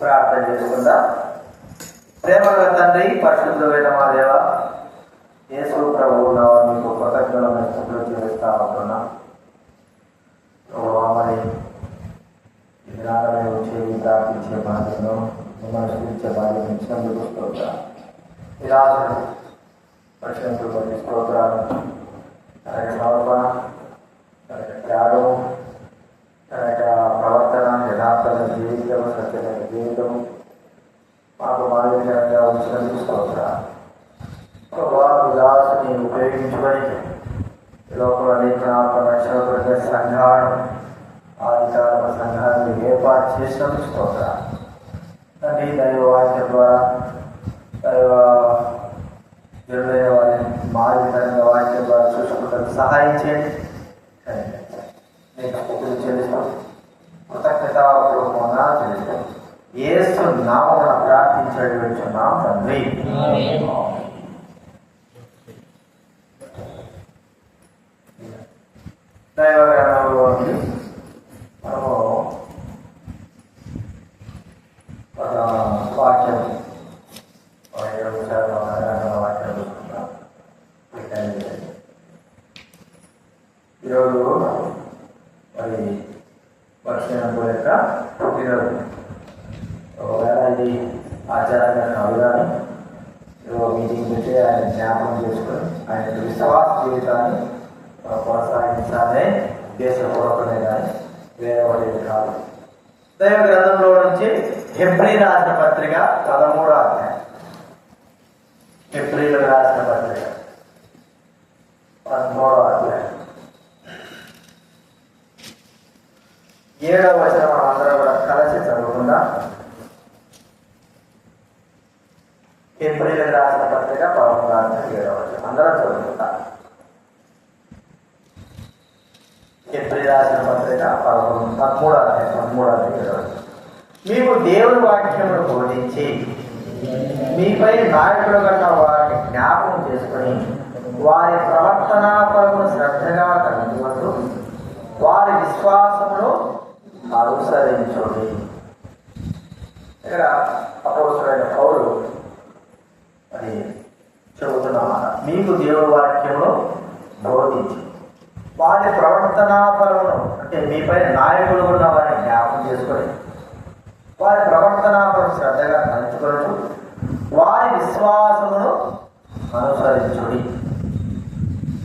ప్రార్థన చేసుకుందాం. ప్రేమగల తండ్రి, పరిశుద్ధమైన మా దేవ, యేసు ప్రభువు మీకు కృతజ్ఞతమైన స్థితిలో చేస్తా ఉంటున్నా. మరి విధానమే వచ్చేది ప్రార్థించే బాధ్యతను మిమ్మల్ని స్మరించే బాధ్యత ఇచ్చినందుకు స్తోత్రాలు. ఈ రాజు పరిశుద్ధులు స్తోత్రాలు. తన యొక్క సమర్పణ, తన యొక్క త్యాగం, తన యొక్క ప్రవర్తన, యథార్థమైన జీవితం, సత్యమైన జీవితం మాకు మాదిరికరంగా ఉంచినందుకు స్తోత్రాలు. విలాసుని ఉపయోగించుకొని ఈ లోపల అనేక రక్షణ దొరికే సంఘాలను, ఆదికాల సంఘాన్ని ఏర్పాటు చేసినందుకు స్తోత్రాలు. తండ్రి, దైవ వాక్యం ద్వారా దైవ జరుడైన వారిని మాదిరికరంగా వాక్యం ద్వారా చూసుకుంటానికి సహాయం చేయండి. నీకు స్థితులు చెల్లిస్తాం, కృతజ్ఞతాపూర్వకంగా చెల్లిస్తాం. యేసు నామమున ప్రార్థించడం వెళ్తున్నాం తండ్రి. దైవ గ్రంథంలో మనము ఒక వాక్యం 7 నిమిషాలు వాక్యం చూసుకుంటాం. ఈరోజు మరి వర్షం యొక్క పుట్టినరోజు. ఒకవేళ ఇది ఆచారంగా కాదు కానీ మీటింగ్ పెట్టి ఆయన జ్ఞాపకం చేసుకొని ఆయన విశ్వాస జీవితాన్ని కొనసాగించాలనే ఉద్దేశపూర్వకమే కానీ వేరే వాటి కాదు. దైవ గ్రంథంలో నుంచి హెబ్రీ రాసిన పత్రిక 13వ అధ్యాయం. హెబ్రీలు రాసిన పత్రిక 13వ అధ్యాయం 7వ వచనం మనం అందరం కూడా కలిసి చదువుకుందా. హెబ్రీలు రాసిన పత్రిక 13వ అధ్యాయం 7వ వచనం అందరం చదువుకుంటా. హెబ్రీ రాసిన పత్రిక 13వ అధ్యాయం. మీకు దేవుని వాక్యమును బోధించి మీపై నాయకులు కన్నా వారిని జ్ఞాపకం చేసుకుని వారి ప్రవర్తనాపరమును శ్రద్ధగా కలుగుతూ వారి విశ్వాసమును అనుసరించుడి. ఇక్కడ అపోస్తలుడైన పౌలు అది చెబుతున్నమాట. మీకు దేవుని వాక్యమును బోధించి వారి ప్రవర్తనాపరమును, అంటే మీపై నాయకులు ఉన్న వారిని జ్ఞాపకం చేసుకొని వారి ప్రవర్తనాపరం శ్రద్ధగా కలుచుకొనచ్చు వారి విశ్వాసమును అనుసరించుడి.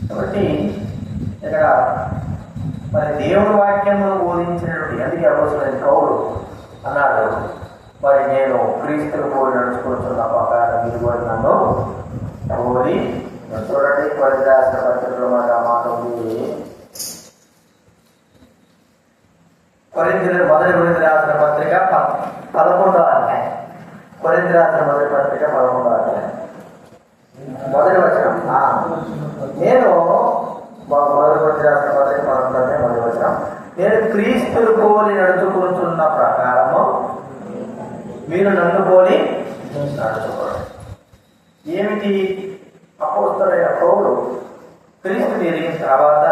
కాబట్టి ఇక్కడ మరి దేవుని వాక్యమును బోధించినటువంటి అందుకే అపోస్తలుడైన పౌలు అన్నాడు, మరి నేను క్రీస్తుకు పోలి నడుచుకుంటున్న ప్రకారం మీరు కూడా నన్ను పోలి చూడండి. కొరింథీ రాసిన పత్రికలో మాట ఉంది. మొదటి రాసిన పత్రిక 11వ అధ్యాయం. కొరింథీ రాసిన మొదటి పత్రిక 11వ అధ్యాయం మొదటి వచనం. నేను మొదటి రాసిన పత్రిక 11వ అధ్యాయం మొదటి వచనం. నేను క్రీస్తును పోలి నడుచుకుంటున్న ప్రకారము మీరు నన్ను పోలి నడుచుకోండి. ఏమిటి? అపోస్తలుడైన పౌలు క్రీస్తుని ఎరిగిన తర్వాత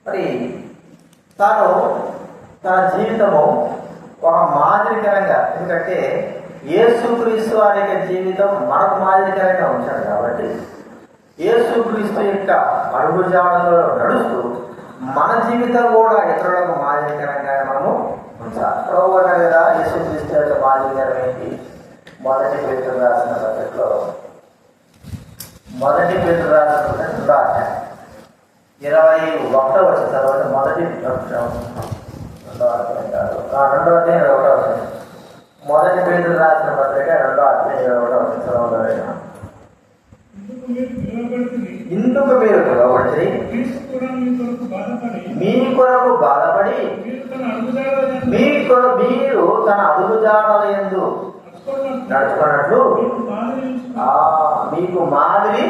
మరి తాను తన జీవితము ఒక మాదిరికరంగా, ఎందుకంటే యేసుక్రీస్తు వారి యొక్క జీవితం మనకు మాదిరికరంగా ఉంచాడు కాబట్టి యేసుక్రీస్తు యొక్క అడుగుజాడలో నడుస్తూ మన జీవితం కూడా ఇతరులకు మాదిరికరంగా మనము ఉంచాలి. ప్రభువు కదా యేసుక్రీస్తు యొక్క మాదిరికరం ఏంటి? మొదటి పేతురు రాసిన పత్రికలో మొదటి పేతురు రాసిన పత్రిక 21వ వచనం తర్వాత మొదటి 2వ అధ్యాయం 21వ వచనం. మొదటి పేతురు రాసిన పత్రిక 2వ అధ్యాయం 21వ వచనం. ఇందుకు మీరు పిలువబడి మీ కొరకు బాధపడి మీరు తన అడుగుజాడల యందు నడుచుకున్నట్లు మీకు మాదిరి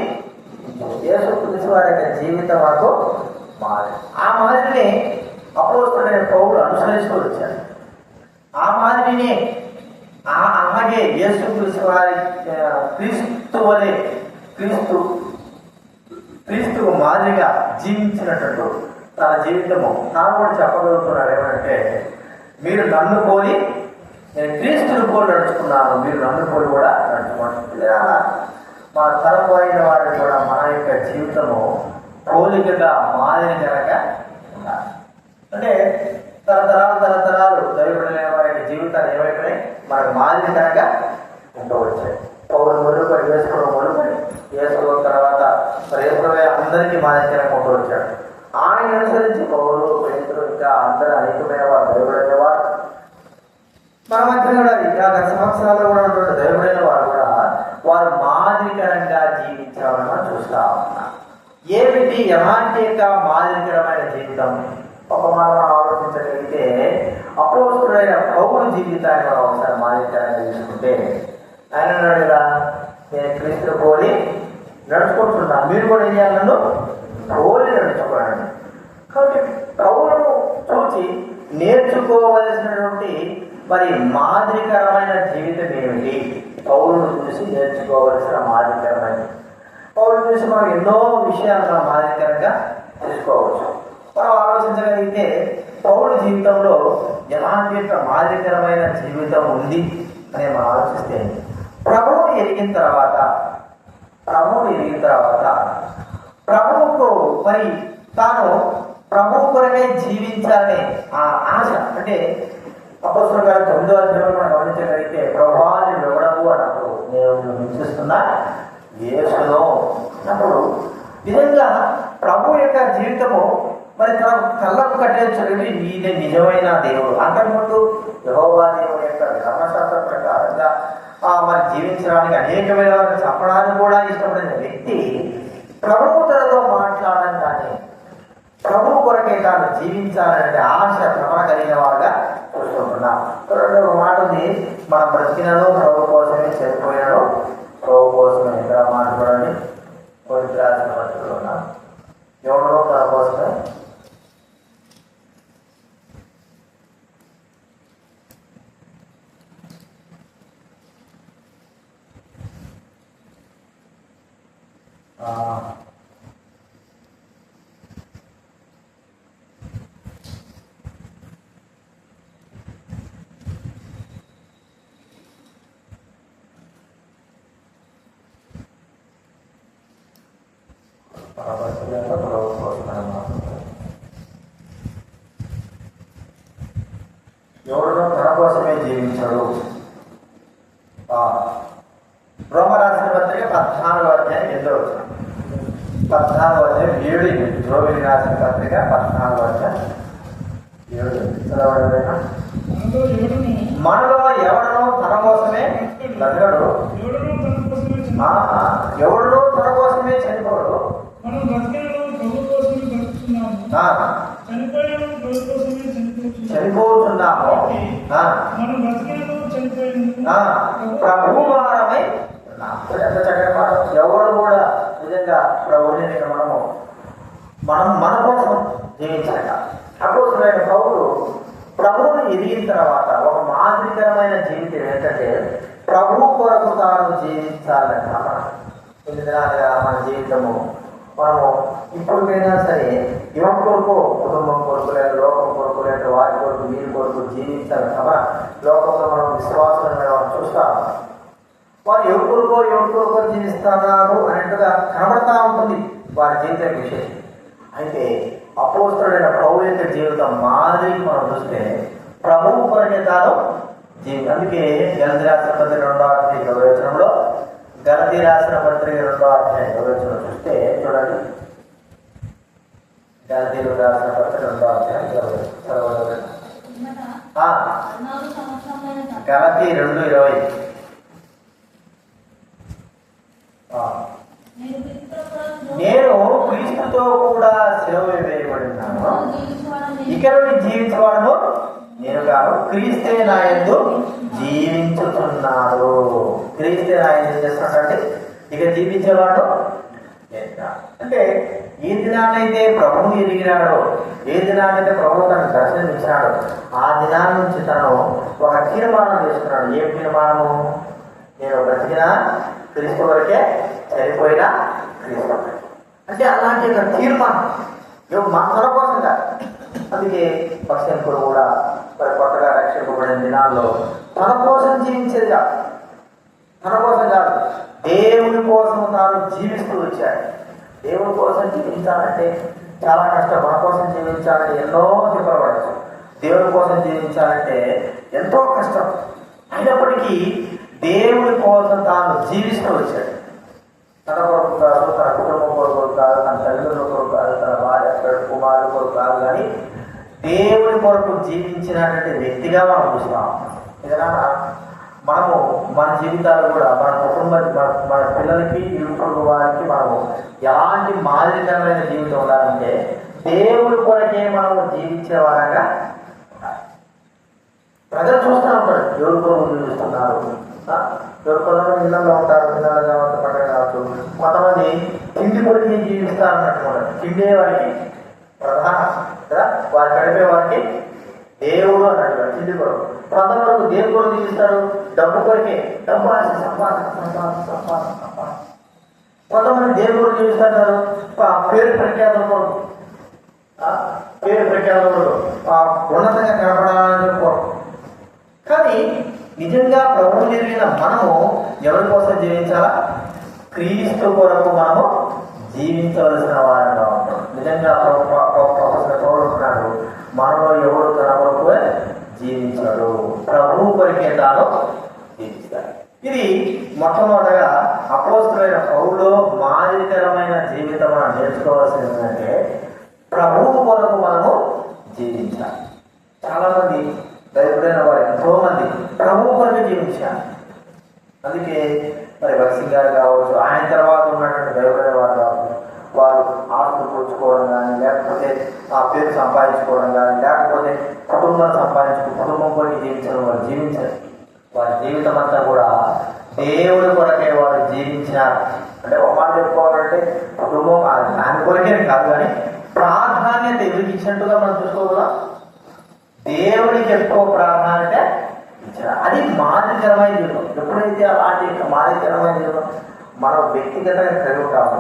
యేసుక్రీస్తు వారి యొక్క జీవితం వరకు మాదిరి. ఆ మాదిరిని అపోస్తలుడైన పౌలు అనుసరిస్తూ వచ్చాడు. ఆ మాదిరిని అలాగే యేసుక్రీస్తు వారి క్రీస్తు వలె క్రీస్తుకు మాదిరిగా జీవించినట్టు తన జీవితము తాను కూడా చెప్పగలుగుతున్నాడు. ఏమంటే మీరు నన్ను పోలి నేను క్రీస్తుని పోలి నడుచుకున్నాను, మీరు నన్ను పోలి కూడా నడుచుకోండి. మన తరపు అయిన వారిని కూడా మన యొక్క జీవితము పోలికగా మాదిరికరంగా ఉండాలి. అంటే తరతరాలు దైవపడిన వారి యొక్క జీవితాన్ని ఏమైపోయినాయి మనకు మాదిరికరంగా ఉంటూ వచ్చాయి. పౌరులు మొదలుపడి వేసుకోవడం తర్వాత రేపులే అందరికీ మాదిరికరంగా ఉంటూ వచ్చాడు. ఆయన అనుసరించి పౌరులు పేతులు ఇంకా అందరూ అనేకమైన వారు దైవపడిన వారు మన మధ్య కూడా ఇంకా గత సంవత్సరాల్లో కూడా ఉన్నటువంటి దైవపడిన వారు కూడా వారు మాదిరికరంగా జీవించాలని మనం చూస్తా ఉన్నాం. ఏమిటి ఎలాంటి యొక్క మాదిరికరమైన జీవితం? ఒక మనం ఆలోచించగలిగితే అపోస్తుడైన పౌలు జీవితాన్ని మనం ఒకసారి మాదిరికరంగా తీసుకుంటే ఆయన అన్నాడు కదా, నేను క్రీస్తుని పోలి నడుచుకుంటున్నాను, మీరు కూడా ఏం చేయాలి, నన్ను పోలి నడుచుకోండి. కాబట్టి పౌలను చూసి నేర్చుకోవలసినటువంటి మరి మాదిరికరమైన జీవితం ఏమిటి? పౌలను చూసి నేర్చుకోవలసిన మాదిరికరమైన పౌలు చూసి మనం ఎన్నో విషయాలు మనం మాదిరికరంగా తెలుసుకోవచ్చు. మనం ఆలోచించగలిగితే పౌలు జీవితంలో ఎలాంటి యొక్క మాదిరికరమైన జీవితం ఉంది అని మనం ఆలోచిస్తే ప్రభువుని ఎరిగిన తర్వాత ప్రభువుకు మరి తాను ప్రభువు కొరకే జీవించాలనే ఆ ఆశ. అంటే అపోస్తలుల గారు 9వ అధ్యాయంలో మనం గమనించగలిగితే ప్రభువాన్ని వివడము అన్నప్పుడు నేను విశ్వసిస్తున్నా యేసును అన్నప్పుడు నిజంగా ప్రభు యొక్క జీవితము మరి తన కళ్ళకు కట్టేది ఈయన నిజమైన దేవుడు. అంతకుముందు యెహోవా దేవుని యొక్క ధర్మశాస్త్ర ప్రకారంగా మరి జీవించడానికి అనేకమైన వారిని చెప్పడానికి కూడా ఇష్టపడిన వ్యక్తి ప్రభువు తనతో మాట్లాడడం కానీ ప్రభు కొరకే తాను జీవించాలనే ఆశ తపన కలిగిన వారుగా చూసుకుంటున్నాం. రెండవ మాట ఉంది, మనం బ్రతికినను ప్రభు కోసమే, చనిపోయినను ప్రభు కోసమే. ఇక్కడ మాట్లాడండి, కొన్ని రాసిన పత్రికలు ఉన్నా ఎవడో తన కోసమే ఎవడో తన కోసమే జీవించాడు. రోమ రాసిన పత్రిక 14వ అధ్యాయం 8వ వచనం, 14వ అధ్యాయం 7 రోమిలి రాసిన పత్రిక 14వ అధ్యాయం 7 చదవడమేనా? మనలో ఎవడనో తన కోసమే బతకడు, ఎవడనో తన కోసమే చనిపోడు. చనిపోతున్నాము ప్రభువారమై ఎంత చక్కటి మాట. ఎవరు కూడా నిజంగా ప్రభుని మనం మన కోసం జీవించాక అపోస్తులైన పౌలు ప్రభువుని ఎదిగిన తర్వాత ఒక మాదిరికరమైన జీవితం ఏంటంటే ప్రభు కొరకు తాను జీవించాలంట. మన జీవితము మనము ఇప్పటికైనా సరే ఎవరి కొరకు, కుటుంబం కొరకు లేదు, లోకం కొరకు లేదు, వారి కొరకు వీరి కొరకు జీవించాలి కదా. లోకంలో మనం విశ్వాసాన్ని మనం చూస్తాం, వారు ఎవరి కొరకు జీవిస్తున్నారు అన్నట్టుగా కనబడతా ఉంటుంది వారి జీవిత విషయం. అయితే అపోస్తలుడైన పౌలు యొక్క జీవితం మాదిరికి మనం చూస్తే ప్రభువు కొరకే తాను జీవితం. అందుకే గలతీ రాసిన పత్రిక 2వ అధ్యాయం 20వ వచనంలో, గలతీ రాసిన పత్రిక 2వ అధ్యాయం 20వ వచనం చూస్తే చూడండి, గలతీ రాసిన పత్రిక 2వ అధ్యాయం 20వ వచనం, గలతీ 2:20, నేను క్రీస్తుతో కూడా సిలువ వేయబడినాను, ఇక నుండి జీవించేవాడును నేను కాదు, క్రీస్తే నా యందు జీవించుతున్నాడు. క్రీస్తే నా యందు చేస్తున్నాడంటే ఇక జీవించేవాడు అంటే ఏ దినాన్నైతే ప్రభువు ఎదిగినాడో, ఏ దినాన్నైతే ప్రభువు తనకు దర్శనం ఇచ్చినాడో ఆ దినాన్ని నుంచి తను ఒక తీర్మానం చేసుకున్నాడు. ఏం తీర్మానము? నేను బ్రతికినా క్రీస్తు వరకే, చనిపోయినా క్రీస్తు. అంటే అలాంటి ఒక తీర్మానం మన కోసం కాదు. అందుకే పక్షులు కూడా మరి కొత్తగా రక్షింపబడిన దినాల్లో తన కోసం జీవించేది కాదు, తన కోసం కాదు, దేవుని కోసం తాను జీవిస్తూ వచ్చాడు. దేవుని కోసం జీవించాలంటే చాలా కష్టం. మన కోసం జీవించాలంటే ఎన్నో తిప్పబడచ్చు. దేవుని కోసం జీవించాలంటే ఎంతో కష్టం. అయినప్పటికీ దేవుని కోసం తాను జీవిస్తూ వచ్చాడు. తన కొరకు కాదు, తన కుటుంబం కొరకు కాదు, తన తల్లిదండ్రుల కొరకు కాదు, తన భార్య కుమారుల కొరకు కాదు, కానీ దేవుని కొరకు జీవించినటువంటి వ్యక్తిగా మనం చూస్తాం. ఏదైనా మనము మన జీవితాలు కూడా మన కుటుంబానికి మన పిల్లలకి ఇరుగు వారికి మనము ఎలాంటి మాదిరికరమైన జీవితం ఉండాలంటే దేవుని కొరకే మనము జీవించే వారంగా. ప్రజలు చూస్తూ ఉంటారు ఎవరి కొరకు జీవిస్తున్నారు. ఎవరు కొంతమంది ఇళ్ళల్లో ఉంటారు, ఇళ్ళలో కావచ్చు, పక్కన కావచ్చు. కొంతమంది తిండి కొరికి జీవిస్తారు అన్నట్టు. తిండే వారికి ప్రధానం కదా, వారి గడిపే వారికి దేవుడు అన్నట్టు తిండి కొరకు. కొంతవరకు దేవుడు కొరకు జీవిస్తారు, డబ్బు కొరికే, డబ్బు ఆశ, సంపాదన. కొంతమంది దేవుడు కొరకు జీవిస్తారు, పేరు ప్రఖ్యాతుల కొరకు, పేరు ప్రఖ్యాతుల కొరకు, ఉన్నతంగా కనపడాలని కొరకు. కానీ నిజంగా ప్రభువు జరిగిన మనము ఎవరి కోసం జీవించాలా? క్రీస్తు కొరకు మనము జీవించవలసిన వారంగా ఉంటాం. నిజంగా ప్రభుత్వాడు మనలో ఎవరు తన కొరకు జీవించాడు, ప్రభువు కొరికే తాను జీవిస్తాడు. ఇది మొట్టమొదటిగా అపోస్తలుడైన పౌలులో మాదిరికరమైన జీవితం మనం నేర్చుకోవాల్సింది ఏంటంటే ప్రభువు కొరకు మనము జీవించాలి. చాలా మంది దైవుడైన వారు ఎంతో మంది ప్రభువు కొరకు జీవించారు. అందుకే మరి భక్సింగ్ గారు కావచ్చు, ఆయన తర్వాత ఉన్నటువంటి దైవుడైన వారు కావచ్చు, వారు ఆస్తులు కూర్చుకోవడం కానీ, లేకపోతే ఆ పేరు సంపాదించుకోవడం కానీ, లేకపోతే కుటుంబం కొరకు జీవించడం వారు జీవించారు. వారి జీవితం అంతా కూడా దేవుడి కొరకే వారు జీవించారు. అంటే ఒక మాట చెప్పుకోవాలంటే కుటుంబం దాని కొరకే కాదు, కానీ ప్రాధాన్యత ఎవరికి ఇచ్చినట్టుగా మనం చూసుకోగలం. దేవుడికి ఎక్కువ ప్రాధాన్యత ఇచ్చారు. అది మాదిరికరమైన జీవితం. ఎప్పుడైతే అలాంటి మాదిరికరమైన జీవితం మనం వ్యక్తిగతంగా కలిగి ఉంటామో,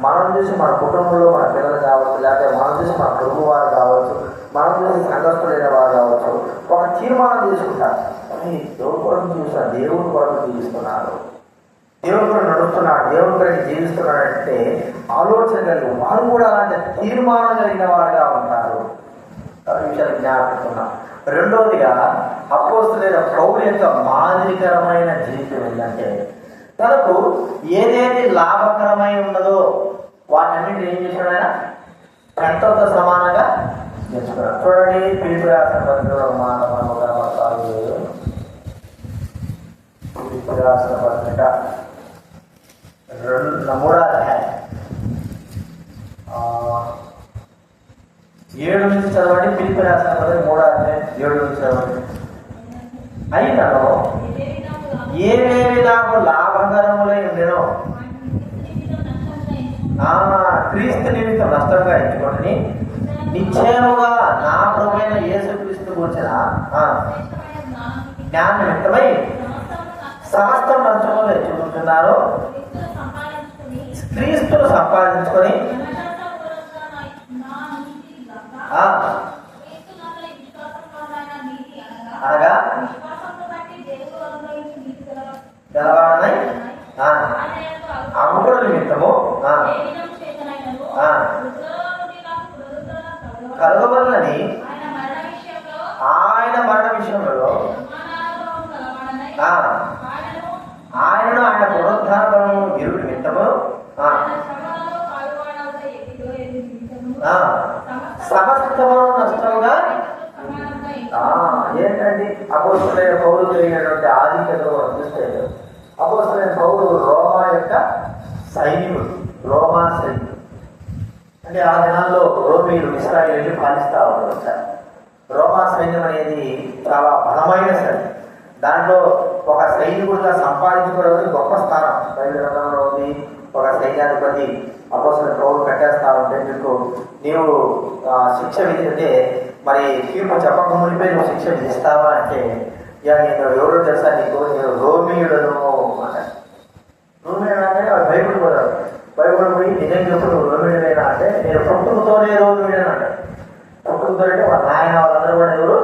మనం చూసి మన కుటుంబంలో మన పిల్లలు కావచ్చు, లేకపోతే మనం చూసి మన పొరుగు వారు కావచ్చు, మనం చూసి సంఘస్థులైన వారు కావచ్చు, ఒక తీర్మానం చేసుకుంటారు. దేవుడి కొరకు చూస్తున్నారు, దేవుడి కొరకు జీవిస్తున్నారు, దేవుడి కొరకు నడుస్తున్నాడు, దేవుడి కొరకు జీవిస్తున్నాడంటే ఆలోచన కలిగి వారు కూడా అలాంటి తీర్మానం కలిగిన వారుగా ఉంటారు. విషయాలు జ్ఞాపకం. రెండవదిగా అపోస్తలుడైన పౌలు యొక్క మాదిరికరమైన జీవితం ఏంటంటే తనకు ఏదేది లాభకరమై ఉన్నదో వాటన్నింటిని ఏం చేశాడు ఆయన? కంటతో సమానంగా నేర్చుకున్నాడు. చూడండి, పిలుపు రాసిన పత్రిక మాట మనం కనబడతారు. పిలుపు రాసిన పత్రిక 3వ అధ్యాయం 7 నుంచి చదవండి. పిలుపు రాసిన పత్రిక 3వ అధ్యాయం 7 నుంచి చదవండి. అయినను ఏమేమి నాకు లాభకరములై ఉండేనో క్రీస్తు నిమిత్తం నష్టంగా ఎంచుకొని నిశ్చయముగా నా ప్రభువైన యేసుక్రీస్తు గురించిన జ్ఞాన నిమిత్తమై సమస్తం నష్టములు ఎంచుకుంటున్నారు. క్రీస్తును సంపాదించుకొని అనగా గెలవాడనై అమ్ముడు నిమిత్తము కలగవలనని ఆయన మరణ విషయంలో ఆయనను ఆయన పునరుద్ధారము ఎరుడు నిమిత్తము సమస్తము నష్టముగా. ఏంటండి అపోస్తలుడైన పౌలు జరిగినటువంటి ఆధిక్యతలో చూస్తే అపోస్తలుడైన పౌలు రోమా యొక్క సైనికుడు, రోమా సైనికుడు. అంటే ఆ దినాల్లో రోమీయులు ఇశ్రాయేలుని పాలిస్తూ ఉంటారు. రోమా సైన్యం అనేది చాలా బలమైన సైన్యం. దాంట్లో ఒక సైనికుడిగా సంపాదించుకోవడం గొప్ప స్థానం. బైబిల్ గ్రంథంలో ఉంది, ఒక సైన్యాధిపతి అపోస్తలుడైన పౌలు కట్టేస్తా ఉంటే నీవు శిక్ష విధిస్తే మరి తీర్పు చెప్పక మునిపే నువ్వు శిక్ష విధిస్తావా అంటే, ఇక నేను ఎవరో తెలుసా నీకు, నేను రోమీయుడను అంటారు. రోమీయుడు అంటే బైబిల్ కూడా బైబిల్ పోయి నిజం చెప్పు నువ్వు రోమీయుడైనా అంటే నేను పుట్టుకతోనే రోజు వీడని అంటాడు. పుట్టుకతో అంటే వాళ్ళ నాయన వాళ్ళందరూ కూడా ఎవరు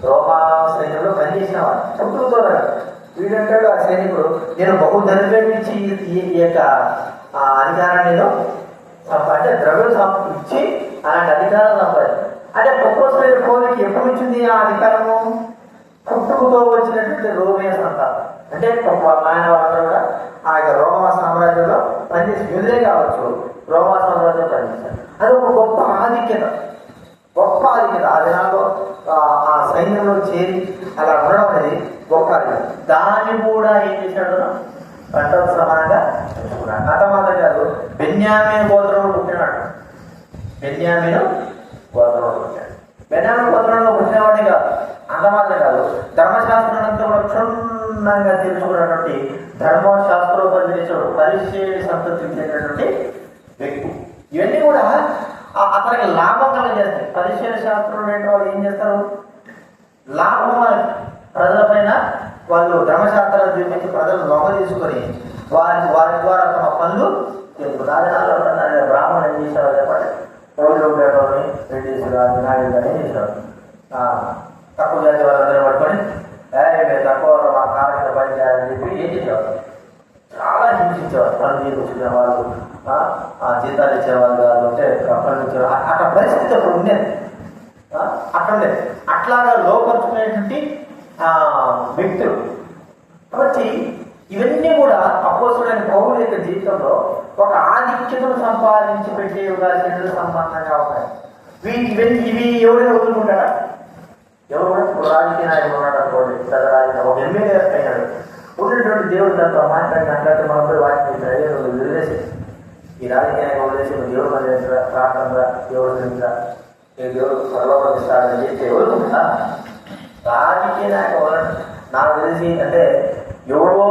రోమా సైన్యంలో పనిచేసిన వాళ్ళు పుట్టుకతో వీడంటాడు. ఆ సైనికుడు నేను బహు దరిద్రించి ఈ యొక్క అధికారాన్ని నేను అంటే ద్రవ్యం ఇచ్చి అలాంటి అధికారం సంపాదించాడు. అంటే ప్రపోజల్ కోరిక ఎప్పుడు వచ్చింది ఆ అధికారము? పుట్టుకతో వచ్చినటువంటి రోమియా సంతానం. అంటే ఆయన వాళ్ళందరూ కూడా ఆ యొక్క రోమా సామ్రాజ్యంలో పనిచేసి యూదులే కావచ్చు, రోమా సామ్రాజ్యం పనిచేశారు. అది ఒక గొప్ప ఆధిక్యత. ఆ దినాల్లో ఆ సైన్యంలో చేరి అలా ఉండడం అనేది గొప్ప ఆధిక్యత. దాన్ని కూడా ఏం చేశాడు? పంటకు సమానంగా తెచ్చుకున్నాడు. అంత మాత్రం కాదు, బెన్యామీను గోత్రంలో పుట్టినాడు. బెన్యామీను గోత్రంలో పుట్టాడు. బెన్యామీను గోత్రంలో పుట్టినవాడే కాదు, అంత మాత్రం కాదు, ధర్మశాస్త్రం అంతా కూడా క్షుణ్ణంగా తెలుసుకున్నటువంటి ధర్మశాస్త్రోపదేశుడు పరిశీలి సంతతికి చెందినటువంటి వ్యక్తి. ఇవన్నీ కూడా అతనికి లాభం కలిగజేస్తాయి. పరిశీలి శాస్త్రం లేని వాళ్ళు ఏం చేస్తారు? లాభం ప్రజల పైన వాళ్ళు ధర్మశాస్త్రాలు చూపించి ప్రజలు లొంగ తీసుకొని వారి ద్వారా తమ పనులు రాజనాల్లో బ్రాహ్మణులు ఏం చేసేవారు చెప్పండి? ఊళ్ళో ఉండేవాళ్ళని రెడ్డిస్ కానీ నాయుడు కానీ చేసేవారు. తక్కువ జాతి వాళ్ళందరూ పట్టుకొని మీరు తక్కువ మా కాలం మీద పని చేయాలని చెప్పి ఏం చేసేవారు? చాలా హింసించేవారు. పనులు తీసుకునే వాళ్ళు, జీతాలు ఇచ్చేవాళ్ళు కాదు, అంటే పనులు ఇచ్చేవారు. అట్లా పరిస్థితి అప్పుడు ఉండేది. అట్లుండే అట్లాగా లోపరుచుకునేటువంటి వ్యక్తులు. కాబట్టి ఇవన్నీ కూడా అపోస్తులైన పౌలు యొక్క జీవితంలో ఒక ఆధిక్యతను సంపాదించి పెట్టే సంబంధంగా ఉన్నాయి. ఇవి ఎవరైనా వదులుకుంటారా? ఎవరు కూడా రాజకీయ నాయకులు ఉన్నాడు అనుకోండి, ఒక ఎమ్మెల్యే అయినాడు, ఉన్నటువంటి దేవుడు దాంతో మాట్లాడితే మనం పోయి వాటిని వదిలేసి ఈ రాజకీయ నాయకులు వదిలేసి దేవుడు మన ప్రార్థనగా దేవుడు గురించా దేవుడు సర్వపరిస్తాడని చెప్పి ఎవరు ఉంటా? రాజకీయ నాయకులు నాకు తెలిసి అంటే ఎవరో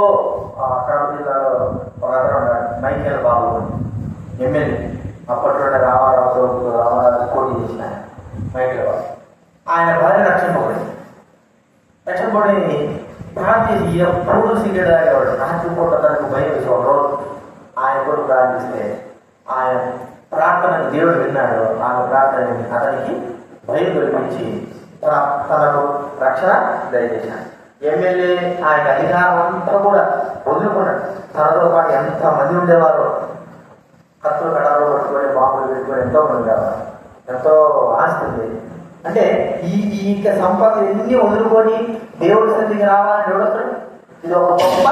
అక్కడ జిల్లాలో ఒక అతను ఉన్నాడు, మైకేల్ బాబు ఎమ్మెల్యే. అప్పట్లో రామారావుతో పోటీ చేసిన మైకేల్ బాబు. ఆయన భార్య రక్షణపడి ప్రార్థించి ఎప్పుడు సిగరెట్ తాగేవాడు. రాత్రిపూట తనకు భయం వేసేవాడు. రోజు ఆయన కూడా ప్రార్థిస్తే ఆయన ప్రార్థనకు దేవుడు విన్నాడు. ఆమె ప్రార్థన అతనికి భయం కల్పించి తనకు రక్షణ దయచేశాడు. ఎమ్మెల్యే ఆయన అధికారం అంతా కూడా వదులుకున్నాడు. తనతో పాటు ఎంత మంది ఉండేవారు, కత్తులు కడాలు పట్టుకొని బాంబులు పెట్టుకొని ఎంతో మంది ఉండేవారు. ఎంతో ఆస్తి ఉంది. అంటే ఈ సంపద ఎన్ని వదులుకొని దేవుడి సన్నిధికి రావాలని చూడతాడు. ఇది ఒక గొప్ప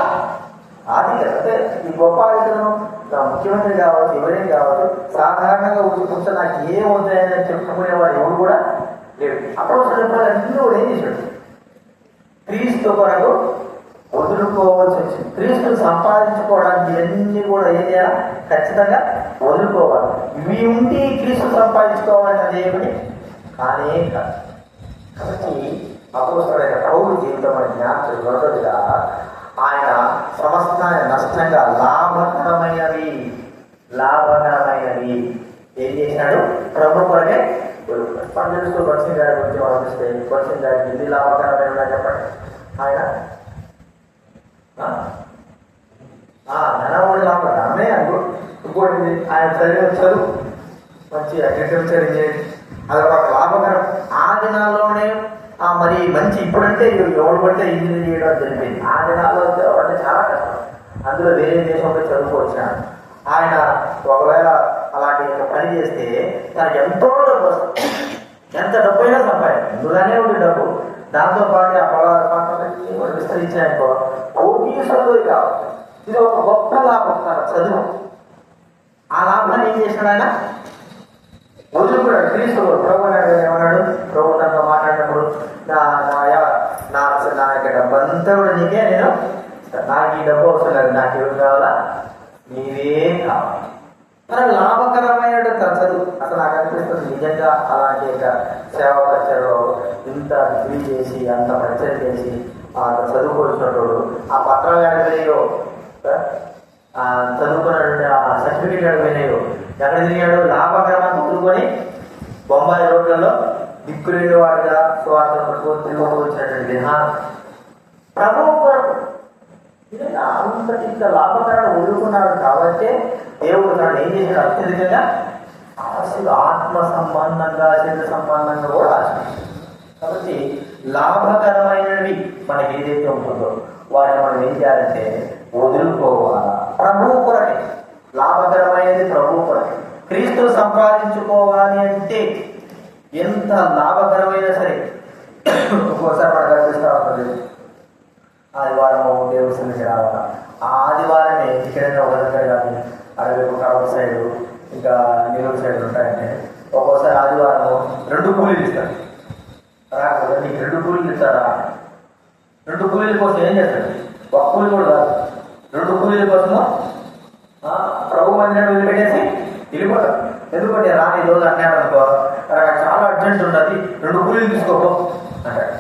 ఆధిక్యత. అంటే ఈ గొప్ప ఆధిక్యతను ముఖ్యమంత్రి కావచ్చు, ఎవరైనా కావచ్చు, సాధారణంగా కూర్చొని నాకు ఏం అవుతాయని చెప్పుకునేవాడు ఎవరు కూడా లేడు. అప్పుడు అన్నీ కూడా ఏం చేశాడు? క్రీస్తు కొరకు వదులుకోవాల్సి వచ్చింది. క్రీస్తుని సంపాదించుకోవడానికి ఇవన్నీ కూడా ఏం చేయాలి? ఖచ్చితంగా వదులుకోవాలి. ఇవి ఉండి క్రీస్తు సంపాదించుకోవాలని అదేమిటి కానీ కాదు. కాబట్టి అపోస్తలుడైన పౌలు జీవితం అని జ్ఞాపకం మొదటిగా ఆయన సమస్త నష్టంగా లాభకరమైనవి ఏం చేశాడు? ప్రభు కొరకే పండుగ వర్షం గారి గురించి మనం చూస్తే వర్షం గారికి ఎన్ని లాభకరమైన చెప్పండి. ఆయన ధనవుడి లాభకరమే ఇంకోటి ఆయన చదువు మంచి అగ్రికల్చర్ ఇంజనీరింగ్ అదొక లాభకరం. ఆ దినాల్లోనే మరి మంచి ఇప్పుడంటే ఎవరు పడితే ఇంజనీర్ చేయడం జరిపింది. ఆ దినాల్లో అంటే చాలా కష్టం. అందులో వేరే దేశంలో చదువుకొచ్చాను. ఆయన ఒకవేళ అలాంటి పని చేస్తే తనకి ఎంతో డబ్బు వస్తుంది. ఎంత డబ్బు అయినా సంపాదించాలి. ఇందులోనే ఉంది డబ్బు. దాంతోపాటు ఆ పొలాన్ని విస్తరించాయనుకో కోటీశ్వరుడు కావచ్చు. ఇది ఒక గొప్ప లాభం చదువు. ఆ లాభాన్ని ఏం చేశాడు ఆయన? వదులుకున్నాడు. క్రీస్తు ప్రభు ఏమన్నాడు? ప్రభు తనతో మాట్లాడినప్పుడు నా యొక్క డబ్బు అంతా కూడా నీకే, నేను నాకు ఈ డబ్బు అవసరం లేదు, నాకు ఏం కావాలా? నీవే కావాలి. మనకు లాభకరమైన చదువు. అసలు నాకు అనిపిస్తుంది నిజంగా అలాంటి యొక్క సేవా పరిచయలో ఇంత డిగ్రీ చేసి అంత పరిచయం చేసి అంత చదువుకొచ్చినప్పుడు ఆ పత్రాలు అడిగినాయో చదువుకున్నాడు, ఆ సర్టిఫికేట్ అడిగినాయో ఎక్కడ తిరిగాడు? లాభకరమైన చదువుకొని బొంబాయి రోడ్లలో దిక్కులేని వాడిగా స్వార్థ పట్టుకొని తిరుగుతూ వచ్చినటువంటి విధానం ప్రభువు కొరకు. నిజంగా అంతటి ఇంత లాభకరణ వదులుకున్నాడు కాబట్టి దేవుడు తను ఏం చేశాడు? అత్యధికంగా ఆత్మ సంబంధంగా, శరీర సంబంధంగా కూడా ఆశిస్తుంది. కాబట్టి లాభకరమైనవి మనకి ఏదైతే ఉంటుందో వాటిని మనం ఏం చేయాలంటే వదులుకోవాలా. ప్రభువు కొరకే లాభకరమైనది, ప్రభువు కొరకే. క్రీస్తును సంపాదించుకోవాలి అంటే ఎంత లాభకరమైనా సరే ఒక్కోసారి మనకు అనిపిస్తూ ఉంటుంది, ఆదివారము దేవుడి సన్నిధికి రావాలా. ఆ ఆదివారమే ఇక్కడైనా ఒక దగ్గర కానీ అడవి కడప సైడు ఇంకా నెల్లూరు సైడ్ ఉంటాయంటే ఒక్కోసారి ఆదివారము 2 కూలీలు ఇస్తారు. రాకపోతే నీకు 2 కూలీలు ఇస్తారా? 2 కూలీల కోసం ఏం చేస్తాడు? ఒక కూలి కూడా కాదు, 2 కూలీల కోసము ప్రభు మందిరాన్ని వదిలిపెట్టేసి వెళ్ళిపోతాడు. ఎందుకంటే రాని రోజు అన్నాడు అనుకో, చాలా అర్జెంట్ ఉంటుంది, 2 కూలీలు తీసుకోపో అంటాడు.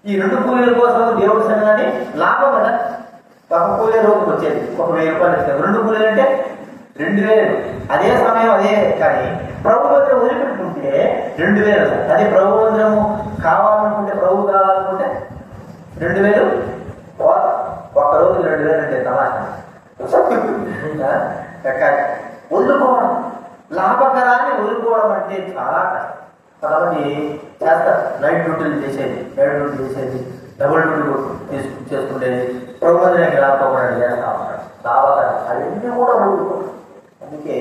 ఈ 2 కూలీల కోసం దేవుడి సంఘాన్ని లాభం కదా. ఒక కూలీ రోజుకి వచ్చేది ఒక 1000 రూపాయలు ఇస్తారు. 2 కూలీలు అంటే 2000. అదే సమయం అదే. కానీ ప్రభు మందిరం వదిలిపెట్టుకుంటే 2000. అదే ప్రభు మందిరము కావాలనుకుంటే, ప్రభు కావాలనుకుంటే 2000. ఒక రోజు 2000 అంటే తమాషా. వదులుకోవడం, లాభకరాన్ని వదులుకోవడం అంటే చాలా కష్టం. కొంతమంది చేస్తారు, నైట్ డ్యూటీలు చేసేది, డబుల్ డ్యూటీ చేసుకుంటేది, ప్రభు మందిరానికి రాకపోవడానికి చేస్తా ఉంటాడు. లాభకరం అవన్నీ కూడా వదులుకోవడం. అందుకే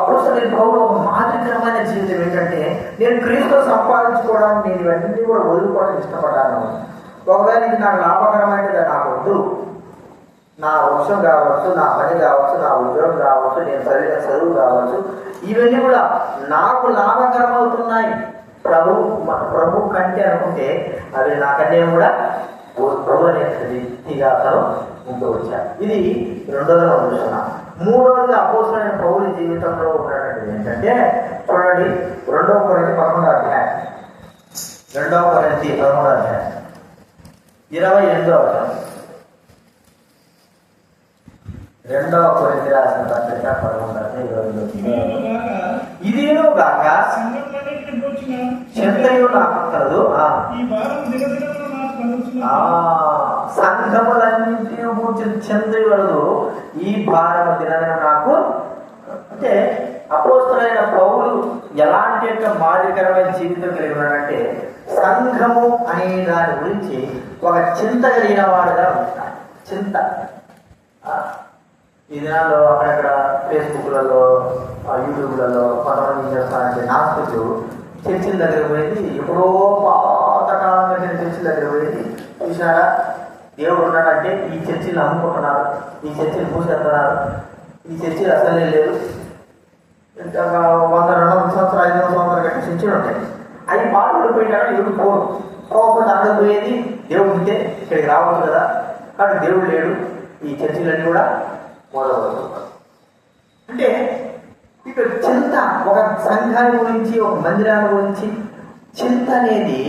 అపోస్తలుడైన పౌలు ఒక మాదిరికరమైన జీవితం ఏంటంటే, నేను క్రీస్తును సంపాదించుకోవడానికి నేను ఇవన్నీ కూడా వదులుకోవడానికి ఇష్టపడ్డాను. ఒకవేళ ఇది నాకు లాభకరమైనది నాకు వద్దు, నా వంశం కావచ్చు, నా పని కావచ్చు, నా ఉద్యోగం కావచ్చు, నేను చదివిన చదువు కావచ్చు, ఇవన్నీ కూడా నాకు లాభకరం అవుతున్నాయి ప్రభు కంటే అనుకుంటే అవి నాకన్నీ కూడా ప్రభు అనేది ఇక అతను ముందు వచ్చాడు. ఇది 2వ చూస్తున్నా. 3వది అపోస్తలుడైన పౌలు జీవితంలో ఉన్నటువంటిది ఏంటంటే, చూడండి 2 కొరింథీ 11వ అధ్యాయం, 2 కొరింథీ 11వ అధ్యాయం 28వ వచనం. 2 కొరింథీ రాసిన పత్రిక 11:20. ఇదేనో గాక చింతయు నాకు కలదు, సంఘములన్నింటి కూర్చుని చింతయు కలదు, ఈ భారము దినమైన నాకు. అంటే అపోస్తలుడైన పౌలు ఎలాంటి యొక్క మాదిరికరమైన జీవితం కలిగి ఉన్నాడంటే, సంఘము అనే దాని గురించి ఒక చింత కలిగిన వాడుగా ఉంటాడు. చింత. ఈ దినాల్లో అక్కడక్కడ ఫేస్బుక్లలో, యూట్యూబ్లలో కొంతమంది చేస్తారంటే నాస్తికులు చర్చిల దగ్గర పోయేది, ఎప్పుడో పాతకాలం కట్టిన చర్చిల దగ్గర పోయేది చూసినారా, దేవుడు ఉన్నాడంటే ఈ చర్చిలు అమ్ముకుంటున్నారు, ఈ చర్చిలు పూసేస్తున్నారు, ఈ చర్చిలు అసలే లేదు, 100-200 సంవత్సరాలు 500 సంవత్సరాలు కట్టిన చర్చిలు ఉంటాయి. అవి పాల్పడిపోయినాడు. ఎవరు పోకుండా అక్కడ పోయేది, దేవుడు ఉంటే ఇక్కడికి రావచ్చు కదా, కానీ దేవుడు లేడు, ఈ చర్చిలన్నీ కూడా మొదలవుతుంది. అంటే ఇక్కడ చింత, ఒక సంఘాన్ని గురించి, ఒక మందిరాన్ని గురించి చింత అనేది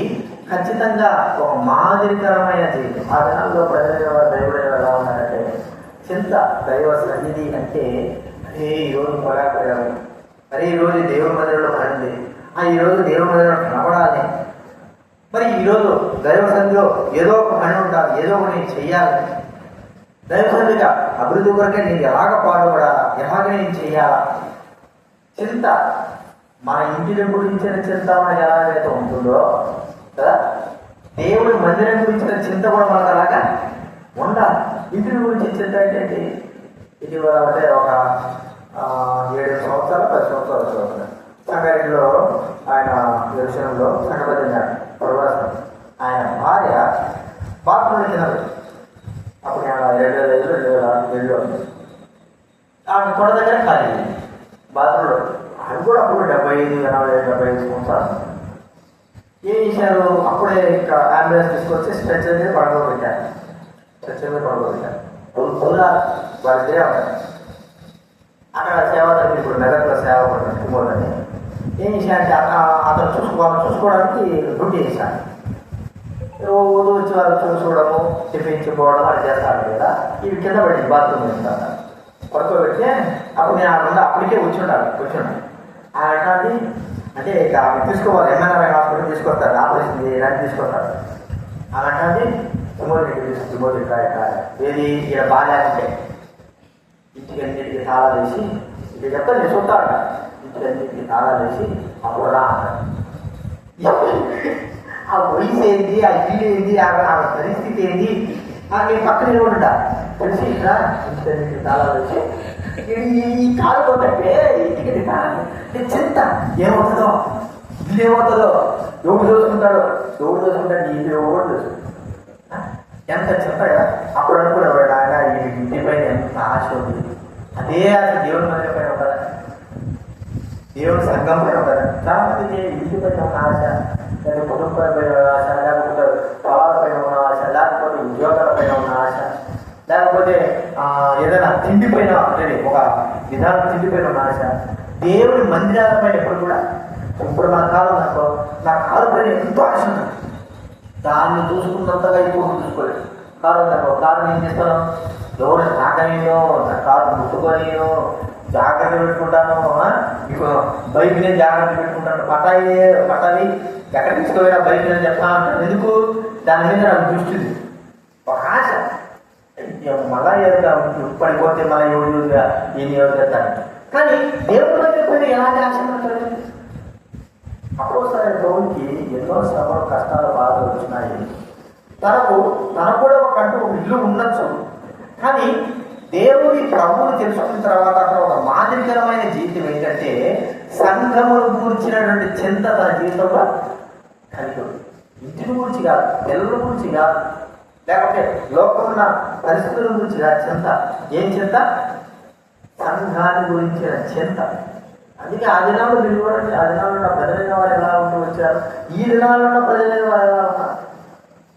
ఖచ్చితంగా ఒక మాదిరికరమైన జీవితం. ఆ దినాల్లో ప్రజల దైవుడు ఎలా ఉన్నారంటే, చింత దైవ సన్నిధి అంటే, అరే ఈరోజు పొలాపడాలి, అరే ఈరోజు దేవుడి మందిరంలో పడింది, ఈరోజు దేవుడి మందిరంలో కనబడాలి, మరి ఈరోజు దైవ సన్నిధిలో ఏదో ఒక పని ఉండాలి, ఏదో ఒకటి నేను చెయ్యాలి, దైవ సన్నిధిగా అభివృద్ధి కొరకే నేను ఎలాగ పాల్పడాలా, ఎలాగ నేను చెయ్యాలా. చింత మన ఇంటిని గురించిన చింత మనకి ఎలాగైతే ఉంటుందో కదా, దేవుడి మందిరం గురించిన చింత కూడా మనకు అలాగా ఉండాలి. ఇంటిని గురించి చింత ఏంటంటే, ఇటీవల అంటే ఒక 7 సంవత్సరాలు 10 సంవత్సరాలు అవుతుంది, సంగారెడ్డిలో ఆయన విషయంలో సంగపతి ప్రవాసం, ఆయన భార్య బాత్రూంలో తినదు. అప్పుడు 2005-2006 ఆమె తొడ దగ్గర ఖాళీ బాత్రూంలో. అది కూడా అప్పుడు 75 సంవత్సరాలు. ఏం చేశారు, అప్పుడే ఇంకా అంబులెన్స్ తీసుకొచ్చి స్ట్రెచ్చర్ మీద పడుకోబెట్టారు. పొద్దున వాళ్ళిద్దరే ఉంటారు అక్కడ. సేవ తగ్గి ఇప్పుడు మెదక్లో సేవ పడుతుంది కుమోదని. ఏం చేశారంటే అతను చూసుకోవడానికి డ్యూటీ చేశాను. రోజు వచ్చి వాళ్ళు చూసుకోవడము, చెప్పించుకోవడం అది చేస్తారు కదా. ఇవి కింద పడింది బాత్రూమ్ చేస్తారు, పడుకోబెడితే అప్పుడు నేను అక్కడ అప్పటికే కూర్చున్నాను. అలాంటి అంటే ఇక తీసుకోవాలి, ఎంఎన్ఆర్ఐ హాస్పిటల్ తీసుకొస్తారు, ఆపరేషన్ చేయడానికి తీసుకొస్తారు. అలాంటి రిమోట్ ఏది ఇక్కడ బాగా ఉంటే ఇంటికి అన్నింటికి చాలా వేసి ఇక చెప్తాను, నేను చూస్తాను ఇంటికి తాళాలు వేసి అప్పుడు రా అన్నాడు. ఆ వయసు ఏంటి, ఆ ఇల్లు ఏంటి, ఆ పరిస్థితి ఏంటి, నేను పక్కన నిలబడుంటా తెలిసి ఇట్లా ఇంటికి తాళాలు వేసి ఈ కాలు కొట్టే ఇంటికి నేను చింత ఏమవుతుందో, ఇల్లు ఏమవుతుందో, ఎవడు చూసుకుంటాడు, నీ ఇల్లు ఎవడు చూసుకుంటాడు. ఎంత చెప్పాడా అప్పుడు అనుకునేవాడు, ఆయన ఈ ఇంటి పైన ఎంత ఆశ ఉంది. అదే ఆశ దేవుని మందిర పైన ఉంటుందా, దేవుని సంఘం పైన ఉంటుందా? చాలా మందికి ఇంటి పైన ఉన్న ఆశ, లేదా కుటుంబం పైన ఆశ, లేకపోతే పొలాల పైన ఉన్న ఆశ, లేకపోతే ఉద్యోగాల పైన ఉన్న ఆశ, లేకపోతే ఏదైనా తిండి పైన అనేది ఒక విధానం తిండి పైన ఉన్న ఆశ. దేవుని మందిరాల పైన ఎప్పుడు కూడా, ఇప్పుడు మన కాలం అనుకో, నా కాలు పైన ఎంతో ఆశ ఉంది. దాన్ని చూసుకున్నంతగా ఇప్పుడు చూసుకోలేదు. కారణం ఏం చేస్తాను, ఎవరు నాకనేనో నా కారు ముట్టుకొనేనో జాగ్రత్త పెట్టుకుంటాను, మీకు బైక్ నేను జాగ్రత్త పెట్టుకుంటాను, పటావి ఎక్కడ తీసుకోపోయినా బైక్ నేను చెప్తా ఉంటాను. ఎందుకు? దాని మీద నాకు దృష్టిది, ఒక ఆశ. మళ్ళా ఏదో పడిపోతే మళ్ళీ ఎవరుగా ఎవరు చెప్తాను. కానీ దేవుడి దగ్గర పోయిన ఎలాంటి ఆశ మాట్లాడలేదు. అప్పుడు సరే ప్రభుకి ఎన్నో శ్రమలు, కష్టాలు, బాధలు వచ్చినాయి. తనకు కూడా ఒక ఇల్లు ఉండొచ్చు. కానీ దేవుని ప్రభువుని తెలుసుకున్న తర్వాత అక్కడ ఒక మాదిరికరమైన జీవితం ఏంటంటే సంఘమును గూర్చినటువంటి చింత తన జీవితంలో కలిగి ఉంది. ఇంటిని గురించి కాదు, పిల్లల గురించి కాదు, లేకపోతే లోకంలో పరిస్థితుల గురించి కాదు చింత. ఏం చింత? సంఘాన్ని గురించిన చింత. అందుకే ఆ దినాల్లో మీరు చూడండి, ఆ దినాల్లో ప్రజలైన వారు ఎలా ఉంటూ వచ్చారు, ఈ దినాల్లో ప్రజలైన వారు ఎలా ఉన్నారు.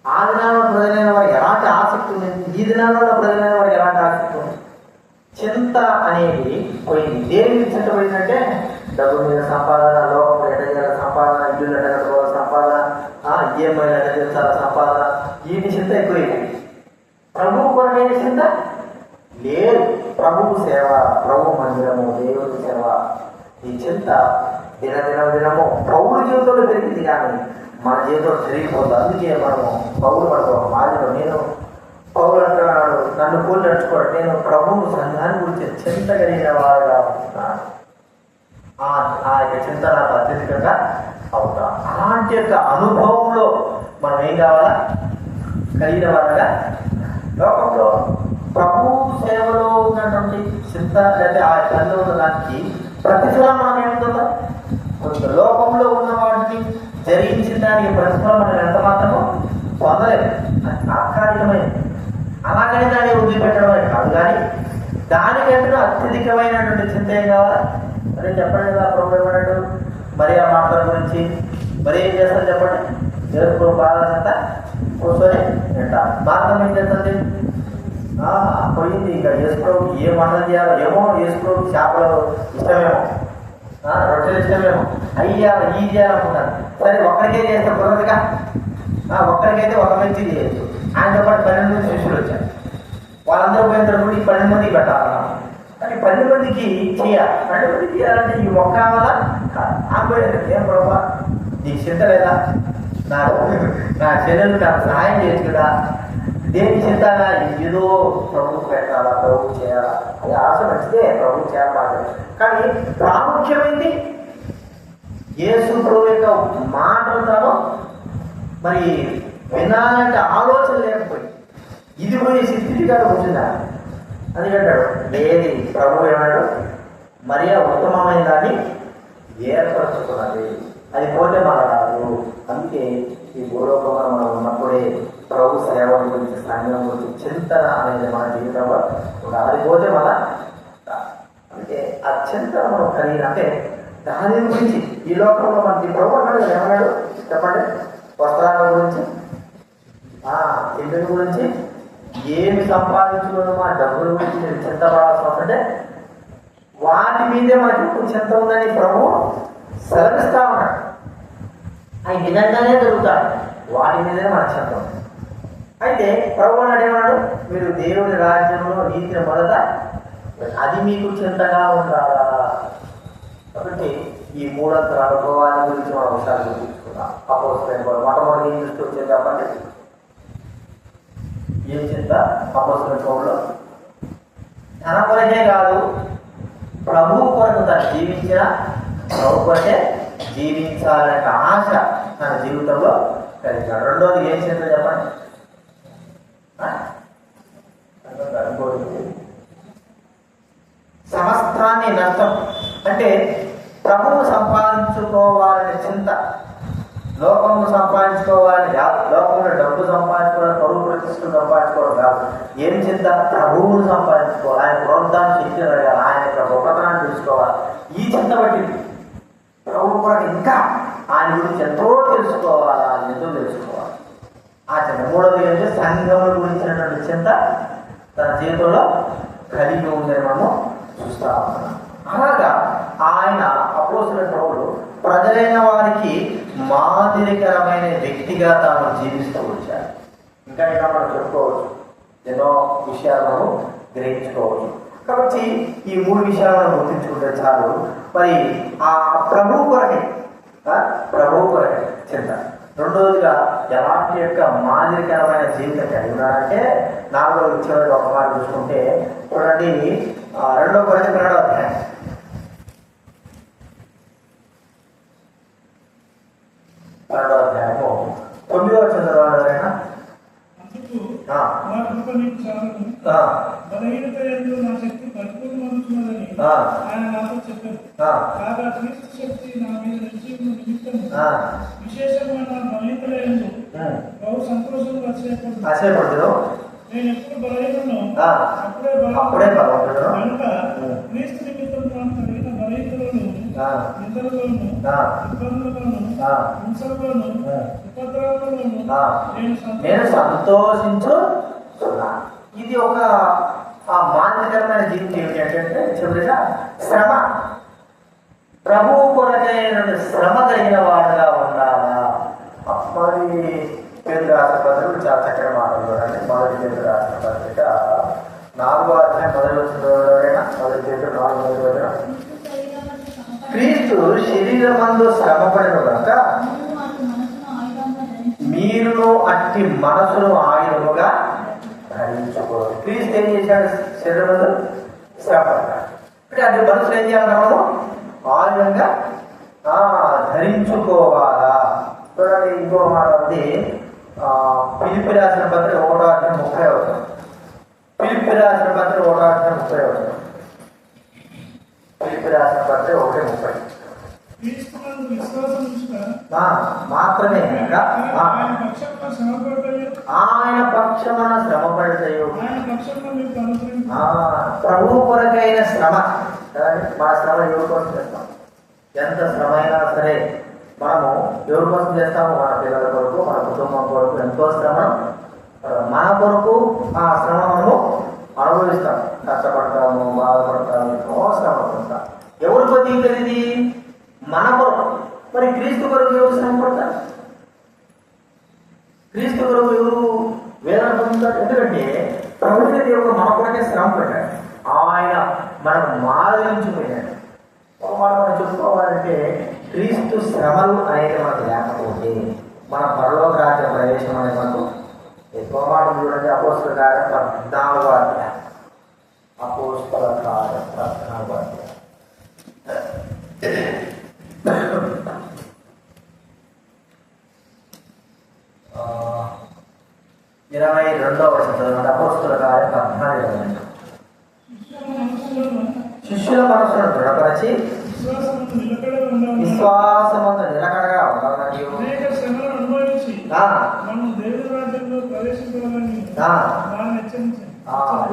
ఆ దినాల్లో ప్రజలైన వారికి ఎలాంటి ఆసక్తి ఉంది, ఈ దినాల్లో ప్రజలైన వారికి ఎలాంటి ఆసక్తి ఉంది. చింత అనేది పోయింది. దేనికి చింత పోయిందంటే డబ్బు మీద సంపాదన, లోకం ఎట చేయాల సంపాదన, ఇల్లు ఎట కట్టుకోవాలి సంపాదన, ఈఎంఐ ఎట చేస్తాల సంపాదన, వీటి చింత ఎక్కువైంది. ప్రభువు కొరకైన చింత లేదు. ప్రభువు సేవ, ప్రభు మందిరము, దేవుని సేవ, ఈ చింత దినము పౌరు జీవితంలో పెరిగింది. కానీ మన జీవితంలో పెరిగిపోతుంది. అందుకే మనము పౌరు పడతాం. మాదిలో నేను పౌరు అంటున్నాడు, నన్ను కూలి నడుచుకోవడం, నేను ప్రభువు సంఘాన్ని గురించి చింత కలిగిన వారుగా ఉంటున్నాను. ఆ యొక్క చింత నాకు అత్యధికంగా అవుతా. అలాంటి యొక్క అనుభవంలో మనం ఏం కావాలా? కలిగిన వారుగా. లోకంలో ప్రభు సేవలో ఉన్నటువంటి చింత లేదా ఆ పనిలో ఉన్న దానికి ప్రతిఫలం మనం ఏమిటో, కొంత లోకంలో ఉన్న వాటిని జరిగించిన దానికి ప్రతిఫలం మనం ఎంత మాత్రమో పొందలేదు. తాత్కాలికమైనది. అలాగని దాన్ని వదిలిపెట్టడమే కాదు, కానీ దానికంటే అత్యధికమైనటువంటి చింత ఏం కావాలా? అదే చెప్పండి కదా ప్రభు ఏమన్నాడు మరి ఆ మాటల గురించి. మరి ఏం చేస్తారు చెప్పండి? దేవుడు బాధంతా కూర్చొని వింటారు. మార్గం ఏం చేస్తుంది? పోయింది. ఇక యేసుప్రభుకి ఏ వంటలు చేయాలో ఏమో, యేసుప్రభుకి చేపలు ఇష్టమేమో, రొట్టెలు ఇష్టమేమో, అవి చేయాలి ఈ చేయాలనుకుంటాను. సరే ఒక్కరికే చేస్తే కుదరదుగా. ఒక్కరికైతే ఒక వ్యక్తి చేయొచ్చు. ఆయనతో పాటు 12 మంది శిష్యులు వచ్చారు. వాళ్ళందరూ పోయిన తర్వాత ఈ 12 మందికి పెట్టాలన్నా, కానీ 12 మందికి చేయాలి. 12 మందికి చేయాలంటే ఈ ఒక్క వల్ల ఆగిపోయాడు. ఏం ప్రభా నీకు చింత లేదా? నా చెల్లెలు నాకు సహాయం చేయొచ్చు కదా. దేని చింతగా ఏదో ప్రభుత్వం పెట్టాలా, ప్రభు చేయాలా, అది ఆశ మంచిదే, ప్రభు చేయాలి. కానీ ప్రాముఖ్యమైంది యేసు ప్రభు యొక్క మాటలతో మరి వినాలంటే ఆలోచన లేకపోయి ఇది పోయి స్థితిగా కూర్చుందా అని అంటాడు. లేది ప్రభు ఏమన్నాడు? మరియా ఉత్తమమైన దాన్ని ఏర్పరచుకున్నది, అది పోతే మన రాదు. అందుకే ఈ భూలోకంలో మనం ఉన్నప్పుడే ప్రభు సేవ గురించి, సంఘం గురించి చింతన అనేది మన జీవితంలో అది పోతే మన. అందుకే ఆ చింతన మనం కలిగిన అంటే దాని గురించి ఈ లోకంలో మనకి ప్రభు అన్నాడు ఏమన్నాడు చెప్పండి? వస్త్రాల గురించి, ఇంటి గురించి, ఏమి సంపాదించుకున్న మా డబ్బుల గురించి నేను చింతపడాల్సి వస్తుంటే వాటి మీదే మనకి ఎక్కువ చింత ఉందని ప్రభు సెలవిస్తా ఉన్నాడు. అవి విధంగానే జరుగుతాడు, వాటి మీదే మన చింత ఉంది. అయితే ప్రభు అన్నాడు ఏమన్నాడు? మీరు దేవుని రాజ్యంలో నీతిని మొదట అది మీకు చింతగా ఉండాలా. కాబట్టి ఈ మూడంతల అనుభవాల గురించి మనం ఒకసారి చూపించుకున్నాం. అపోస్తలుల మొట్టమొదటి ఏం చూస్తూ వచ్చేది చెప్పండి? ఏం చింత? అపోస్తలుల పౌరులో తన కొరకే కాదు, ప్రభు కొరకు తను జీవించిన ప్రభు కొరకే జీవించాలనే ఆశ తన జీవితంలో కలిగాడు. రెండోది ఏం చేద్దాం చెప్పండి. సమస్తాన్ని నష్టం అంటే ప్రభువు సంపాదించుకోవాలనే చింత, లోకము సంపాదించుకోవాలని కాదు, లోకంలో డబ్బు సంపాదించుకోవాలి, పరువు ప్రతిష్టలు సంపాదించుకోవడం కాదు. ఏం చింత? ప్రభువును సంపాదించుకోవాలి, ఆయన ప్రోత్సాహాన్ని శక్తిని అడగాలి, ఆయన యొక్క గొప్పతనాన్ని తెలుసుకోవాలి. ఈ చింత పట్టింది ప్రభువు కూడా. ఇంకా ఆయన గురించి ఎంతో తెలుసుకోవాలి, ఆయన ఎంతో తెలుసుకోవాలి ఆ చింత. మూడవది ఏంటంటే సంఘముల గురించినటువంటి చింత తన జీవితంలో కలిగి ఉందని మనము చూస్తా ఉన్నాం. అలాగా ఆయన అపోస్తలుడైన పౌలు ప్రజలైన వారికి మాదిరికరమైన వ్యక్తిగా తాను జీవిస్తూ వచ్చాడు. ఇంకా మనం చెప్పుకోవచ్చు, ఎన్నో విషయాలను గ్రహించుకోవచ్చు. కాబట్టి ఈ మూడు విషయాలను గుర్తించుకుంటే చాలు. మరి ఆ ప్రభువు కొరకే చింత. రెండవదిగా ఎలాంటి యొక్క మాదిరికరమైన జీవితం కలిగి ఉన్నాడంటే, నాలుగో చివరి ఒక మాట చూసుకుంటే చూడండి, 2 కొరింథీయులకు 2వ అధ్యాయం 9వ వచనం చదవండి. బలహీనత యందు నా శక్తి పరిపూర్ణమవుతున్నదని ఆయన నాతో చెప్పారు. కాగా క్రీస్తు శక్తి నా మీద నిలిచి ఉన్న నిమిత్తము విశేషమైన బలహీనత యందు బహు సంతోషంగా ఆశ్చర్యపడుతున్నాను. నేను ఎప్పుడు బలహీనను అప్పుడే బలవంతుడు కనుక క్రీస్తు నిమిత్తం తాను కలిగిన బలహీనతలను, నిందలలోను, ఇబ్బందులలోను, హింసలలోను, ఉపద్రవాలలోను నేను సంతోషించుచున్నా. ఇది ఒక మానసికరమైన జీవితం ఏమిటంటే చివరిగా శ్రమ. ప్రభువు కొరకైన శ్రమ కలిగిన వాడుగా ఉండాలా. మరి పేదల రాష్ట్ర పత్రికలు చాలా చక్కటి మాటలు చూడండి. మొదటి పేదల రాష్ట్ర పత్రిక 4వ అధ్యాయం మొదటి వచ్చిన మొదటి పేదలు 4వ క్రీస్తు శరీరమందు శ్రమపడిన కనుక మీరు అట్టి మనసును ఆయుధముగా ధరించుకోవాలి. క్రీస్తు ఏం చేశాడు? శరీరమందు శ్రమపడ్డాడు. అంటే అది మనసులో ఏం చేయాలి? మనము ఆయుధంగా ధరించుకోవాలా. చూడండి, ఇంకో మాట ఉంది. ఫిలిప్పీ రాసిన పత్రిక 1వ అధ్యాయం 30వ వచనం. ఫిలిప్పీ రాసిన పత్రిక 1వ అధ్యాయం 30వ వచనం. ఫిలిప్పీ రాసిన పత్రిక 1:30. మాత్రమే ఆయన పక్షమున శ్రమపడతాయో. ప్రభువు కొరకైన శ్రమ. మన శ్రమ ఎవరి కోసం చేస్తాం? ఎంత శ్రమ అయినా సరే మనము ఎవరి కోసం చేస్తాము? మన పిల్లల కొరకు, మన కుటుంబం కొరకు ఎంతో శ్రమ. మన కొరకు ఆ శ్రమ మనము అనుభవిస్తాం, కష్టపడతాము, బాధపడతాము, ఎంతో శ్రమ పడతాం. ఎవరి కొద్ది ఇది? మన కొరకు. మరి క్రీస్తు కొరకు ఎవరు శ్రమ పడతారు? క్రీస్తు కొరకు ఎవరు వేదన పొందుతారు? ఎందుకంటే ప్రభుత్వ దేవుడు మన కొరకే శ్రమ పడ్డాడు. ఆయన మనకు మాదిరించిపోయాడు. మనం చెప్పుకోవాలంటే క్రీస్తు శ్రమలు అనేది మనకు లేకపోతే మన పరలోక రాజ్య ప్రవేశం అనేది మనకు ఎక్కువ మాట చూడండి. అపోస్తల కార్యం 14వ అధ్యాయం. అపోస్తల కార్యం 14వ అధ్యాయం 22వ వచనం. అపోస్తల కార్యం 14:22. శిష్యుల మనసును దృఢపరిచి విశ్వాసమందు నిలకడగా ఉండాలని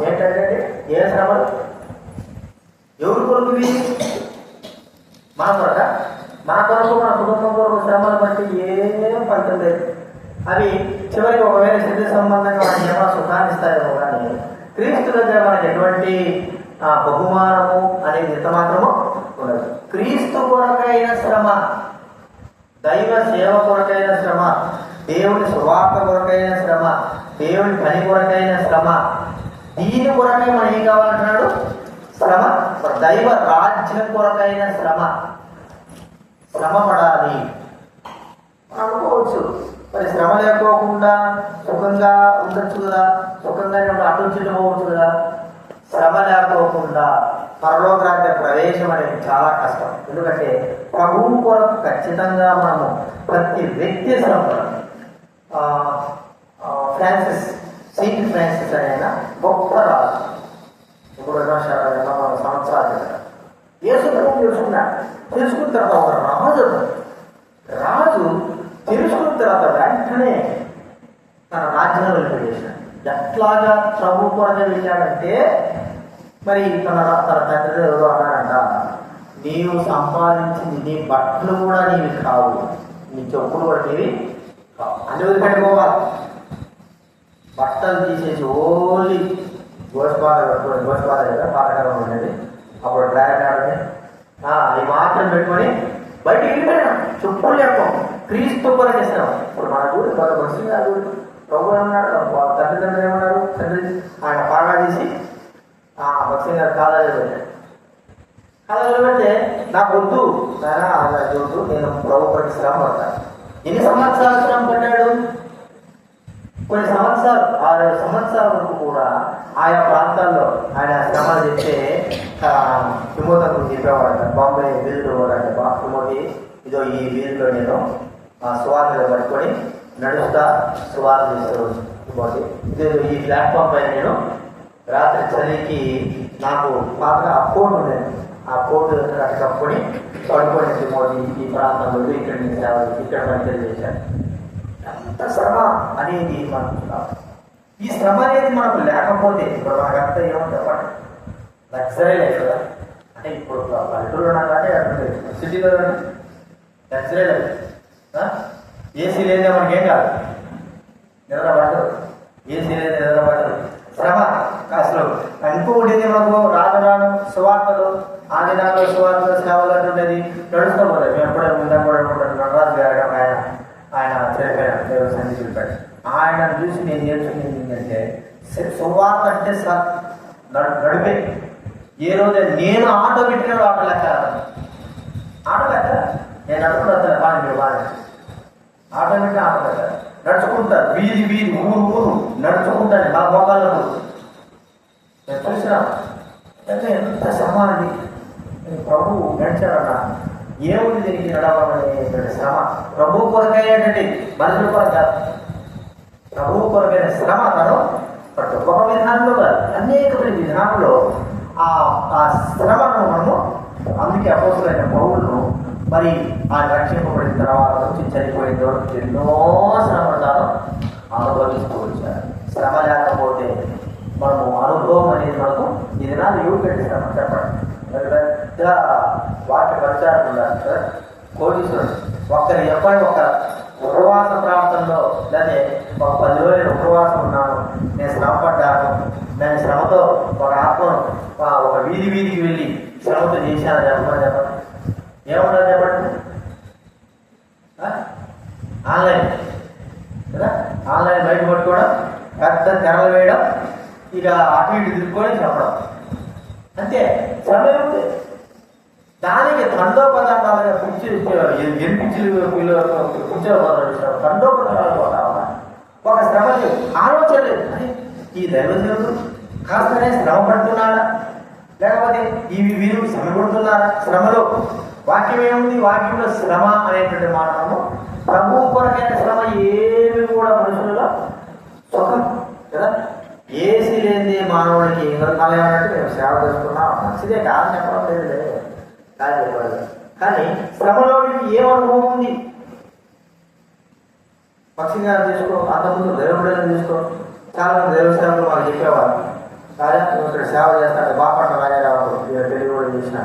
ఏంటంటే ఏ శ్రమలు ఎవరి కొరకు? మన కొరక. మన కొరకు, మన కుటుంబం కొరకు శ్రమలు బట్టి ఏం ఫలితం లేదు. అవి చివరికి ఒకవేళ శరీర సంబంధంగా మనకి ఏమైనా సుఖాన్ని ఇస్తాయేమో, కానీ క్రీస్తు దగ్గర మనకి ఎటువంటి బహుమానము అనేది ఎంత మాత్రమో ఉండదు. క్రీస్తు కొరకైన శ్రమ, దైవ సేవ కొరకైన శ్రమ, దేవుని సువార్త కొరకైన శ్రమ, దేవుని పని కొరకైన శ్రమ, దీని కొరకై మనం ఏం కావాలంటున్నాడు? శ్రమ. దైవ రాజ్యం కొరకైన శ్రమ. శ్రమ పడాలి అనుకోవచ్చు. మరి శ్రమ లేకోకుండా సుఖంగా ఉండొచ్చు కదా, సుఖంగా అటు పోవచ్చు కదా. శ్రమ లేకోకుండా పరలోక రాజ్య ప్రవేశం అనేది చాలా కష్టం. ఎందుకంటే ప్రభువు కొరకు ఖచ్చితంగా మనము ప్రతి వ్యక్తి శ్రమ. సెయింట్ ఫ్రాన్సిస్ అయినా గొప్ప రాజు, ఇప్పుడు ఎన్నో సంవత్సరాలు యేసు ప్రభు తెలుసుకున్న తర్వాత ఒక రాజు తెలుసుకున్న తర్వాత వెంటనే తన రాజ్యాన్ని వదిలిపెట్టేశాడు. ఎట్లాగా ప్రభు కొరగా వెళ్ళాడంటే, మరి తన తండ్రి ఎవరో అన్నాడంట, నీవు సంపాదించింది నీ బట్టలు కూడా నీవి కావు, నీ చెప్పులు కూడా నీవి కావు అని వదిలిపెట్టుకోవాలి. బట్టలు తీసేసి ఓన్లీ గోషపాద కదా పాతకాలం ఉండేది, అప్పుడు డ్రాగన్ ఆడని ఈ మాత్రం పెట్టుకొని బయటికి వెళ్ళిపోయాం. చెప్పులు లేకపోం క్రీస్తు కూడా చేసినాం. ఇప్పుడు మన గుడి బాగా వచ్చింది. ఆ గుడి ప్రభు ఏమన్నాడు, తండ్రి ఏమన్నారు, తండ్రి ఆయన బాగా తీసి భక్సింగ్ గారు కాలేజీలో పెట్టాడు. కాలేజీలో పెడితే నాకు వద్దు నాయన అలా చూద్దు, నేను ప్రభు కొరకు శ్రమ పడతాను. ఎన్ని సంవత్సరాలు శ్రమ పడ్డాడు? కొన్ని సంవత్సరాలు, 6 సంవత్సరాల వరకు కూడా ఆయా ప్రాంతాల్లో ఆయన శ్రమలు చెప్తే తిమోతికి చెప్పేవాడు. బాంబే వీధులు పోరాడు, తిమోతి ఇదో ఈ వీధిలో నేను సువార్తలు పట్టుకొని నడుస్తా సువార్త చేస్తాడు. తిమోతి ఇదో ఈ ప్లాట్ఫామ్ పైన నేను రాత్రి చలికి నాకు బాగా ఆ కోట్ ఉండేది, ఆ కోట్ అటు కప్పుకొని పడుకొని తిమోతి ఈ ప్రాంతంలో ఇక్కడ ఇక్కడ పని చేశాను. ఎంత శ్రమ అనేది మనం, ఈ శ్రమ అనేది మనకు లేకపోతే ఇప్పుడు మనకంతా ఏమంటారు, లగ్జరీ లైఫ్ కదా. అంటే ఇప్పుడు పల్లెటూరు కానీ సిటీలో లగ్జరీ లైఫ్. ఏసీ లేదా మనకేం కాదు, నిద్ర పడదు, ఏసీ లేదా నిద్ర పడదు. శ్రమ అసలు అనుకోండి మనకు రాను సువార్తలు, ఆ దినాల్లో సువార్తలు సేవలు అంటుండేది నడుస్తూ పోలేదు. మేము ఎప్పుడే ముందు నటరాజు గారు ఆయన చనిపోయాడు, దేవుడు సంధి చెప్పాడు. ఆయనను చూసి నేను నేర్చుకునేది ఏంటంటే, సువార్త అంటే నడిపే. ఏ రోజు నేను ఆటో పెట్టినాడు ఆటో లెక్క నేను నడుచుకుంటా బాగా మీరు బాగా ఆటో పెట్టిన ఆటో లెక్క నడుచుకుంటారు. వీధి ఊరు నడుచుకుంటాను మా మోకాళ్ళకు. నేను చూసినా అంటే ఎంత శ్రమ అండి. ప్రభు నడిచాడన్నా ఏముంది దీనికి నడవాలనేటువంటి శ్రమ. ప్రభు కొరకైనటువంటి మనుషుల కొరకు కాదు, ప్రభు కొరకైన శ్రమ తను పట్టు. ఒక విధానంలో కాదు, అనేకమైన విధానంలో ఆ శ్రమను మనము, అందుకే అపోస్తులైన పౌరులను మరి ఆయన రక్షింపబడిన తర్వాత నుంచి చనిపోయిన వరకు ఎన్నో శ్రమలు తాను అనుభవిస్తూ వచ్చారు. శ్రమ లేకపోతే మనము అనుభవం అనేది మనకు ఈ దినాలు యూపెట్టి శ్రమ చెప్పండి. పెద్ద వాక్య పరిచారం ఉండాలి సార్. కోటీశ్వరుడు ఒక్కరు ఎప్పటి ఒక ఉపవాస ప్రాంతంలో లేదా ఒక 10 రోజులు ఉపవాసం ఉన్నాను, నేను శ్రమ పడ్డాను, నేను శ్రమతో ఒక ఆత్మను ఒక వీధికి వెళ్ళి శ్రమతో చేశాను చెప్పండి. ఏమన్నా చెప్పండి. ఆన్లైన్ కదా, ఆన్లైన్ బయట పట్టుకోవడం, పెద్ద తెరలు వేయడం, ఇక అటు ఇటు తిరుక్కొని చెప్పడం, అంతే. శ్రమ ఏముంది దానికి. తండోపదండాలుగా ఎనిపించులు కూర్చోబోతాడు. తండోపదండాలు పోతావా? ఒక శ్రమ లేదు, ఆలోచన లేదు. అని ఈ దైవజనుడు కాస్తనే శ్రమ పడుతున్నాడా, లేకపోతే వీరు శ్రమ పడుతున్నారా? శ్రమలో వాక్యం ఏముంది? వాక్యంలో శ్రమ అనేటువంటి మాటము ప్రభువు కొరకైన శ్రమ ఏమి కూడా మనుషులలో సుఖం కదా. ఏసీ లేని మానవుడికి ఏమన్నట్టు మేము సేవ చేసుకున్నాం, మంచిదే కాదు చెప్పడం లేదు, కాదు చెప్పలేదు. కానీ శ్రమలోనికి ఏం అనుభవం ఉంది? పక్షిగా తీసుకో, అంతకుముందు దైవబిడ్డలను తీసుకో. చాలా మంది దైవ సేవలు వాళ్ళు చెప్పేవారు, రాజా నువ్వు ఇక్కడ సేవ చేస్తాడు. బాపట్ల రాజారావు పెళ్లి కూడా చేసిన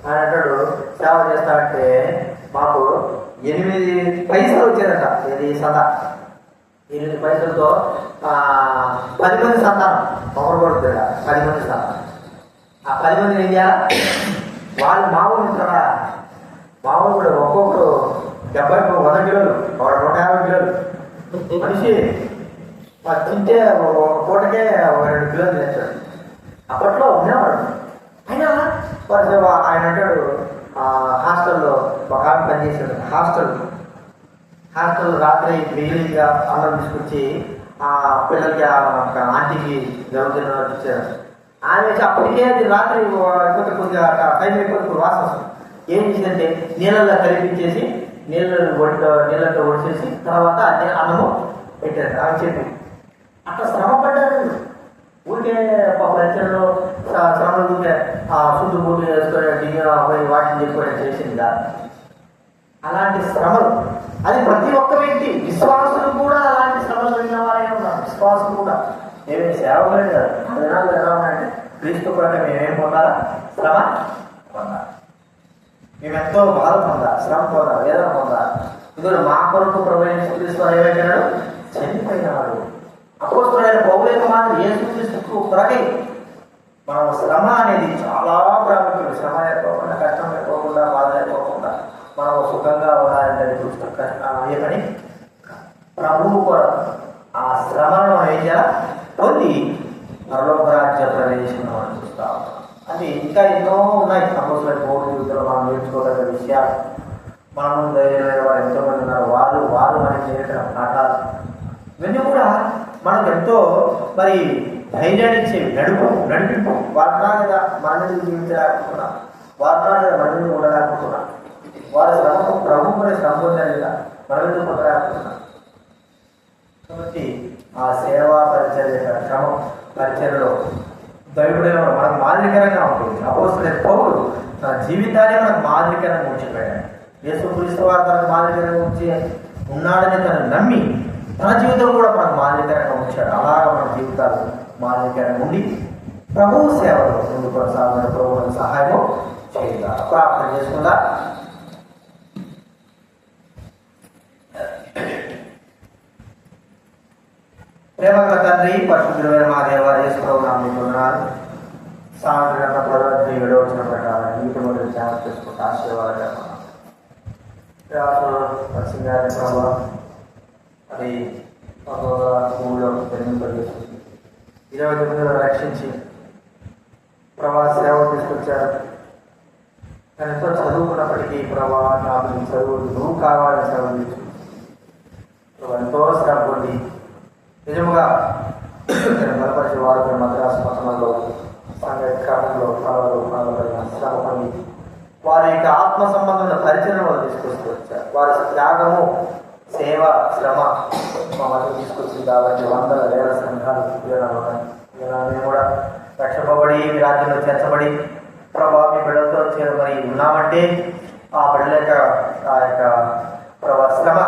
ఆయన అంటాడు, సేవ చేస్తాడంటే మాకు 8 పైసలు వచ్చేదట. ఇది సదా 8 పైసలతో 10 మంది సంతానం ఒకరు కొడుతుంది. 10 మంది సంతానం. ఆ 10 మందిని ఏం చేయాలి? వాళ్ళు మామూలు ఉంటారా? మామూలు కూడా ఒక్కొక్కరు 70-100 కిలోలు, 150 కిలోలు మనిషి తింటే ఒక పూటకే 2 కిలోలు తినేస్తాడు. అప్పట్లో ఉండేవాడు. అయినా ఆయన అంటాడు, హాస్టల్లో ఒక ఆమె పనిచేసాడు. హాస్టల్ రాత్రి మిగిలిగా అన్నం తీసుకొచ్చి ఆ పిల్లలకి ఆంటీకి జరుగుతున్న ఇచ్చారు. ఆమె వచ్చి అప్పటికే అది రాత్రి కొద్దిగా టైం ఎక్కువ వాసన వస్తుంది. ఏం చేసిందంటే నీళ్ళల్లో కలిపించేసి నీళ్ళతో ఒడిచేసి తర్వాత అదే అన్నము పెట్టారు. ఆమె చెప్పి అట్లా శ్రమ పడ్డారు. ఊరికే పరిచయంలో శ్రమలు ఊరికే ఫుడ్ బుడ్డు చేసుకొని వాటిని చెప్పుకోవడం చేసిందా? అలాంటి శ్రమలు అది ప్రతి ఒక్క వ్యక్తి, విశ్వాసులు కూడా అలాంటి శ్రమలు వెళ్ళిన వారే ఉన్నారు. విశ్వాసులు కూడా ఏమేమి సేవలేదు కదా. అదనాలు ఎలా ఉన్నాయంటే క్రీస్తు కూడా మేమేం పొందాలా? శ్రమ పొందాలి. మేము ఎంతో బాధ పొందాలి, శ్రమ పొందాలి, వేదన పొందాలి. ఇదిగో మా కొరకు ప్రభు క్రీస్తు ఏమైపోయినాడు? చనిపోయినాడు. అపోస్తలుడైన పౌలు యొక్క మాదిరి యేసుక్రీస్తు కొరకై మనం శ్రమ అనేది చాలా ప్రాముఖ్యం. శ్రమ లేకపోకుండా, కష్టం లేకపోకుండా, బాధ లేకపోకుండా మనం సుఖంగా ఉండాలంటే ఏ పని? ప్రభువు కొరకు ఆ శ్రమను మనం ఏం చేయాలి? పొంది పరలోక రాజ్య ప్రవేశం మనం చూస్తా ఉన్నాం. అది ఇంకా ఎన్నో ఉన్నాయి. అపోస్తలుడైన పౌలు జీవితంలో మనం నేర్చుకోగలిగే విషయాలు. మనం ధైర్యమైన వారు ఎంతోమంది ఉన్నారు. వారు మనకి నేర్పిన పాఠాలు ఇవన్నీ కూడా మనకు ఎంతో మరి ధైర్యాన్ని ఇచ్చేవి. నడిపింపు వారినా లేదా మన మీద జీవించలేకపోతున్నా, వారినా లేదా మన మీద ఉండలేకపోతున్నా, వారి శ్రమకు ప్రభు కూడా శ్రమ పొందలేదా మన మీద పొందలేకపోతున్నా. కాబట్టి ఆ సేవా పరిచర్య శ్రమ పరిచర్యలో దైవుడైన మనకు మాదిరికరంగా ఉంటుంది. అపోస్తలుడైన పౌలు తన జీవితాన్ని మనకు మాదిరికరంగా ఉంచిపోయాడు. యేసుక్రీస్తు వారు తనకు మాదిరికరంగా ఉంచి ఉన్నాడని తను నమ్మి తన జీవితం కూడా మనకు మాదిరికరంగా ఉంచాడు. అలాగా మన జీవితాలు మాదిరికరంగా ఉండి ప్రభువు సేవలో ముందు కొనసాగిన ప్రభువులకు సహాయం చేయాలి. ప్రార్థన చేసుకుందా? ప్రేమగల తండ్రి, పరిశుద్ధుడైన మా దేవ యేసు ప్రభువు నామములో వందనాలు. సాయంత్రం పదవి వచ్చిన ప్రకారం నీటి మొదలు ధ్యానం చేసుకుంటూ ఆశీర్వాదాలు ప్రభావ అది భూమిలో పెరిగింపజేస్తుంది. 29 రక్షించి ప్రభా సేవ తీసుకొచ్చారు. కానీ ఎంతో చదువుకున్నప్పటికీ ప్రభా నాకు చదువు నువ్వు కావాలని సేవ తీసుకు ఎంతో శ్రమ పొంది నిజముగా బలపరిచి వాడుతున్న మద్రాసు పట్టణంలో సంఘ క్రమంలో శ్రమ పొంది వారి యొక్క ఆత్మ సంబంధమైన పరిచయం వాళ్ళు తీసుకొస్తూ వచ్చారు. వారి త్యాగము, సేవ, శ్రమ మా మధ్య తీసుకొచ్చింది. కాబట్టి వందల వేల సంఘాలు మేము కూడా రక్షింపబడి మీ రాజ్యంలో చేర్చబడి ప్రభా మీ బిడ్డలతో మరి ఉన్నామంటే ఆ బిడ్డల యొక్క ఆ యొక్క ప్రభా శ్రమ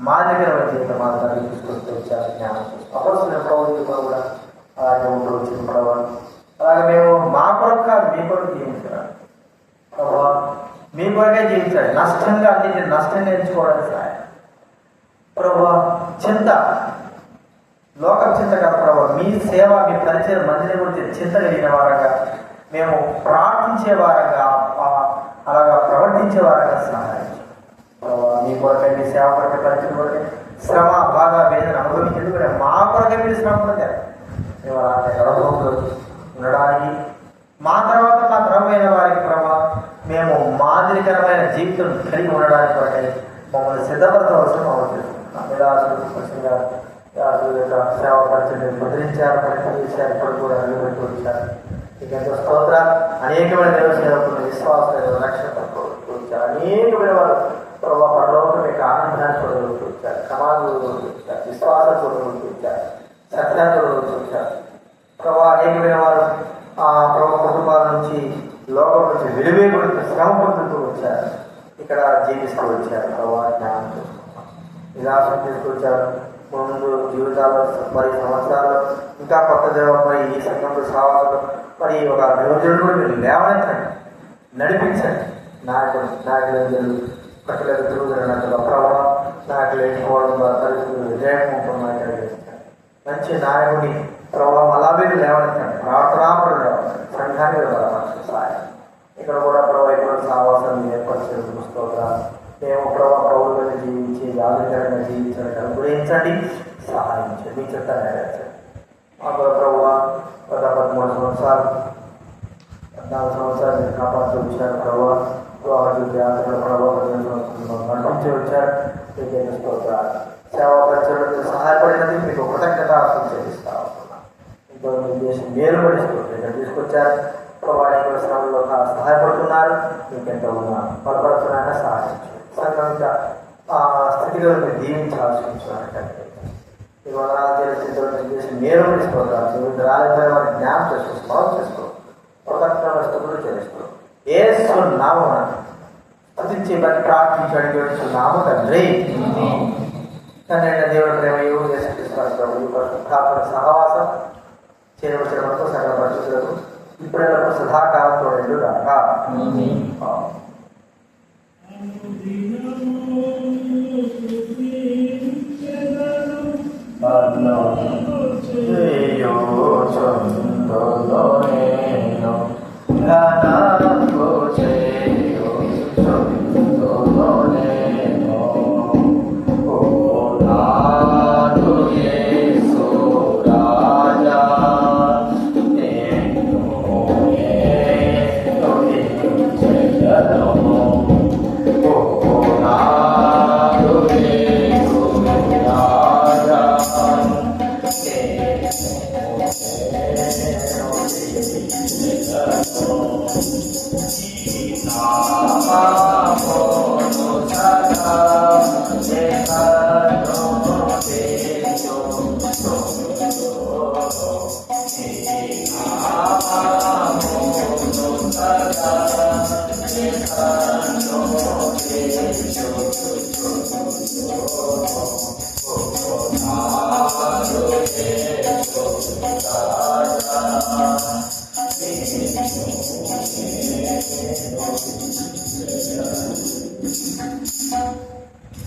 మా దగ్గర వచ్చి మా దగ్గర తీసుకొస్తూ వచ్చారు. జ్ఞానం అపోస్తలుడైన పౌలు కూడా అలాగే ఉంటూ వచ్చింది ప్రభా. అలాగే మేము మా కొరకు కాదు మీ కొరకు జీవించాలి ప్రభా. మీ కొరకే జీవించాలి. నష్టంగా అన్నింటినీ నష్టంగా ఎంచుకోవడానికి సహాయం ప్రభా. చింత లోక చింత కాదు ప్రభా. మీ సేవ, మీ పరిచయం మందిని గురించి చింత కలిగిన వారంగా, మేము ప్రార్థించే వారంగా, అలాగా ప్రవర్తించే వారంగా సహాయం ప్రభా. మీ కొరకై, మీ సేవ కొరకై, పరిచయం కొరకై శ్రమ, బాధ, వేదన అనుభవించేది కూడా మా కొరకై మీరు శ్రమ పొందారు. మేము అలాంటి అనుభవంలో ఉండడానికి మా తర్వాత మా తరమైన వారికి ప్రభా మేము మాదిరికరమైన జీవితం కలిగి ఉండడానికి కొరకై మమ్మల్ని సిద్ధపరచవలసిన అవసరం. సేవ పరిచయం ముద్రించారు, పరిచయం ఇప్పుడు కూడా నిలబెట్టి వచ్చారు. ఇక ఎంతో స్తోత్రాలు. అనేకమైన దేవ సేవకులు, విశ్వాసాలు, రక్షణ వచ్చారు. అనేకమైన వారు ప్రభావ పరలోకం యొక్క ఆనందాన్ని చూడగలుగుతూ వచ్చారు, సమాజంలో వచ్చారు, విశ్వాసం చూడగలుగుతూ వచ్చారు, సత్యాన్ని చూడగలుగుతూ వచ్చారు ప్రభావ. అనేకమైన వారు ప్రభావ కుటుంబాల నుంచి, లోకం నుంచి విలువేయబడుతూ శ్రమ పొందుతూ వచ్చారు. ఇక్కడ జీవిస్తూ వచ్చారు ప్రభావ. జ్ఞానం విలాసం తీసుకొచ్చారు. ముందు జీవితాల్లో మరి సంవత్సరాల్లో ఇంకా కొత్త దేవ మరి ఈ సంఘంలో సావాలు మరి ఒక నియోజకుడు కూడా మీరు లేవనెత్తండి, నడిపించండి. నాయకులు కట్టలేదు తిరుగుతున్నట్టుగా ప్రభావ నాయకులు వేసుకోవడం పరిస్థితులు విజయవంతం మంచి నాయకుడిని ప్రభావం అలా మీరు లేవనెత్తండి. ప్రార్థనాపరుడు సంఘాన్ని సహాయం. ఇక్కడ కూడా ప్రభావ ఇప్పుడు సావాసాన్ని ఏర్పరిచే స్తోత్రాలు. మేము ప్రభుత్వాన్ని జీవించి ఆధునికంగా జీవించడానికి అనుగ్రహించండి, సహాయించండి. మీ చెత్త నెరవేర్చండి. మాకు ప్రభు 13 సంవత్సరాలు 14 సంవత్సరాలు మీరు కాపాడుతూ వచ్చారు ప్రభావ. యాత్రల ప్రభావం నడిపించి వచ్చారు. మీకు స్తోత్రాలు. సేవా పరిచయాలకు సహాయపడినది మీకు కృతజ్ఞత చెల్లిస్తా ఉంటున్నాను. ఇంకో మీ దేశం మేలుపడిస్తూ తీసుకొచ్చారు. వాడి శ్రమంలో సహాయపడుతున్నారు. మీకెంతో బలపడుతున్నాయని సహాయించు. సంఘం యొక్క స్థితిలో మీరు దీవించి ఆలోచించుకున్నట్టయితే ఈ వందనాలు చేసి మీరు తీసుకోవాలి. మీరు రాలేకపోయిన వారిని జ్ఞానం చేసుకో, స్మరణ చేసుకో, ప్రకటన స్థుతులు చేస్తూ యేసు నామమున స్తుతించి బట్టి ప్రార్థించడానికి వచ్చి నామ తండ్రి. తండ్రి దేవుడి ప్రేమయు యేసుక్రీస్తు సహవాసం చేరవచ్చిన వరకు సకల పరిస్థితులకు ఇప్పుడెల్లప్పుడు సదాకాలంతో రెండు రాక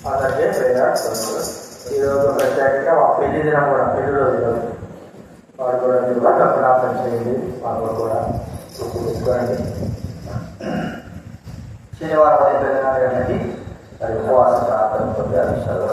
అలాగే ఈరోజు ప్రత్యేకంగా మా పెళ్లి దినం కూడా పెళ్లి రోజు వాడు కూడా మీరు ప్రార్థన చేయండి. మాకు కూడా తీసుకోండి. శనివారం 10 గంటలకి అది ఉపవాస ప్రార్థన 10 నిమిషాలు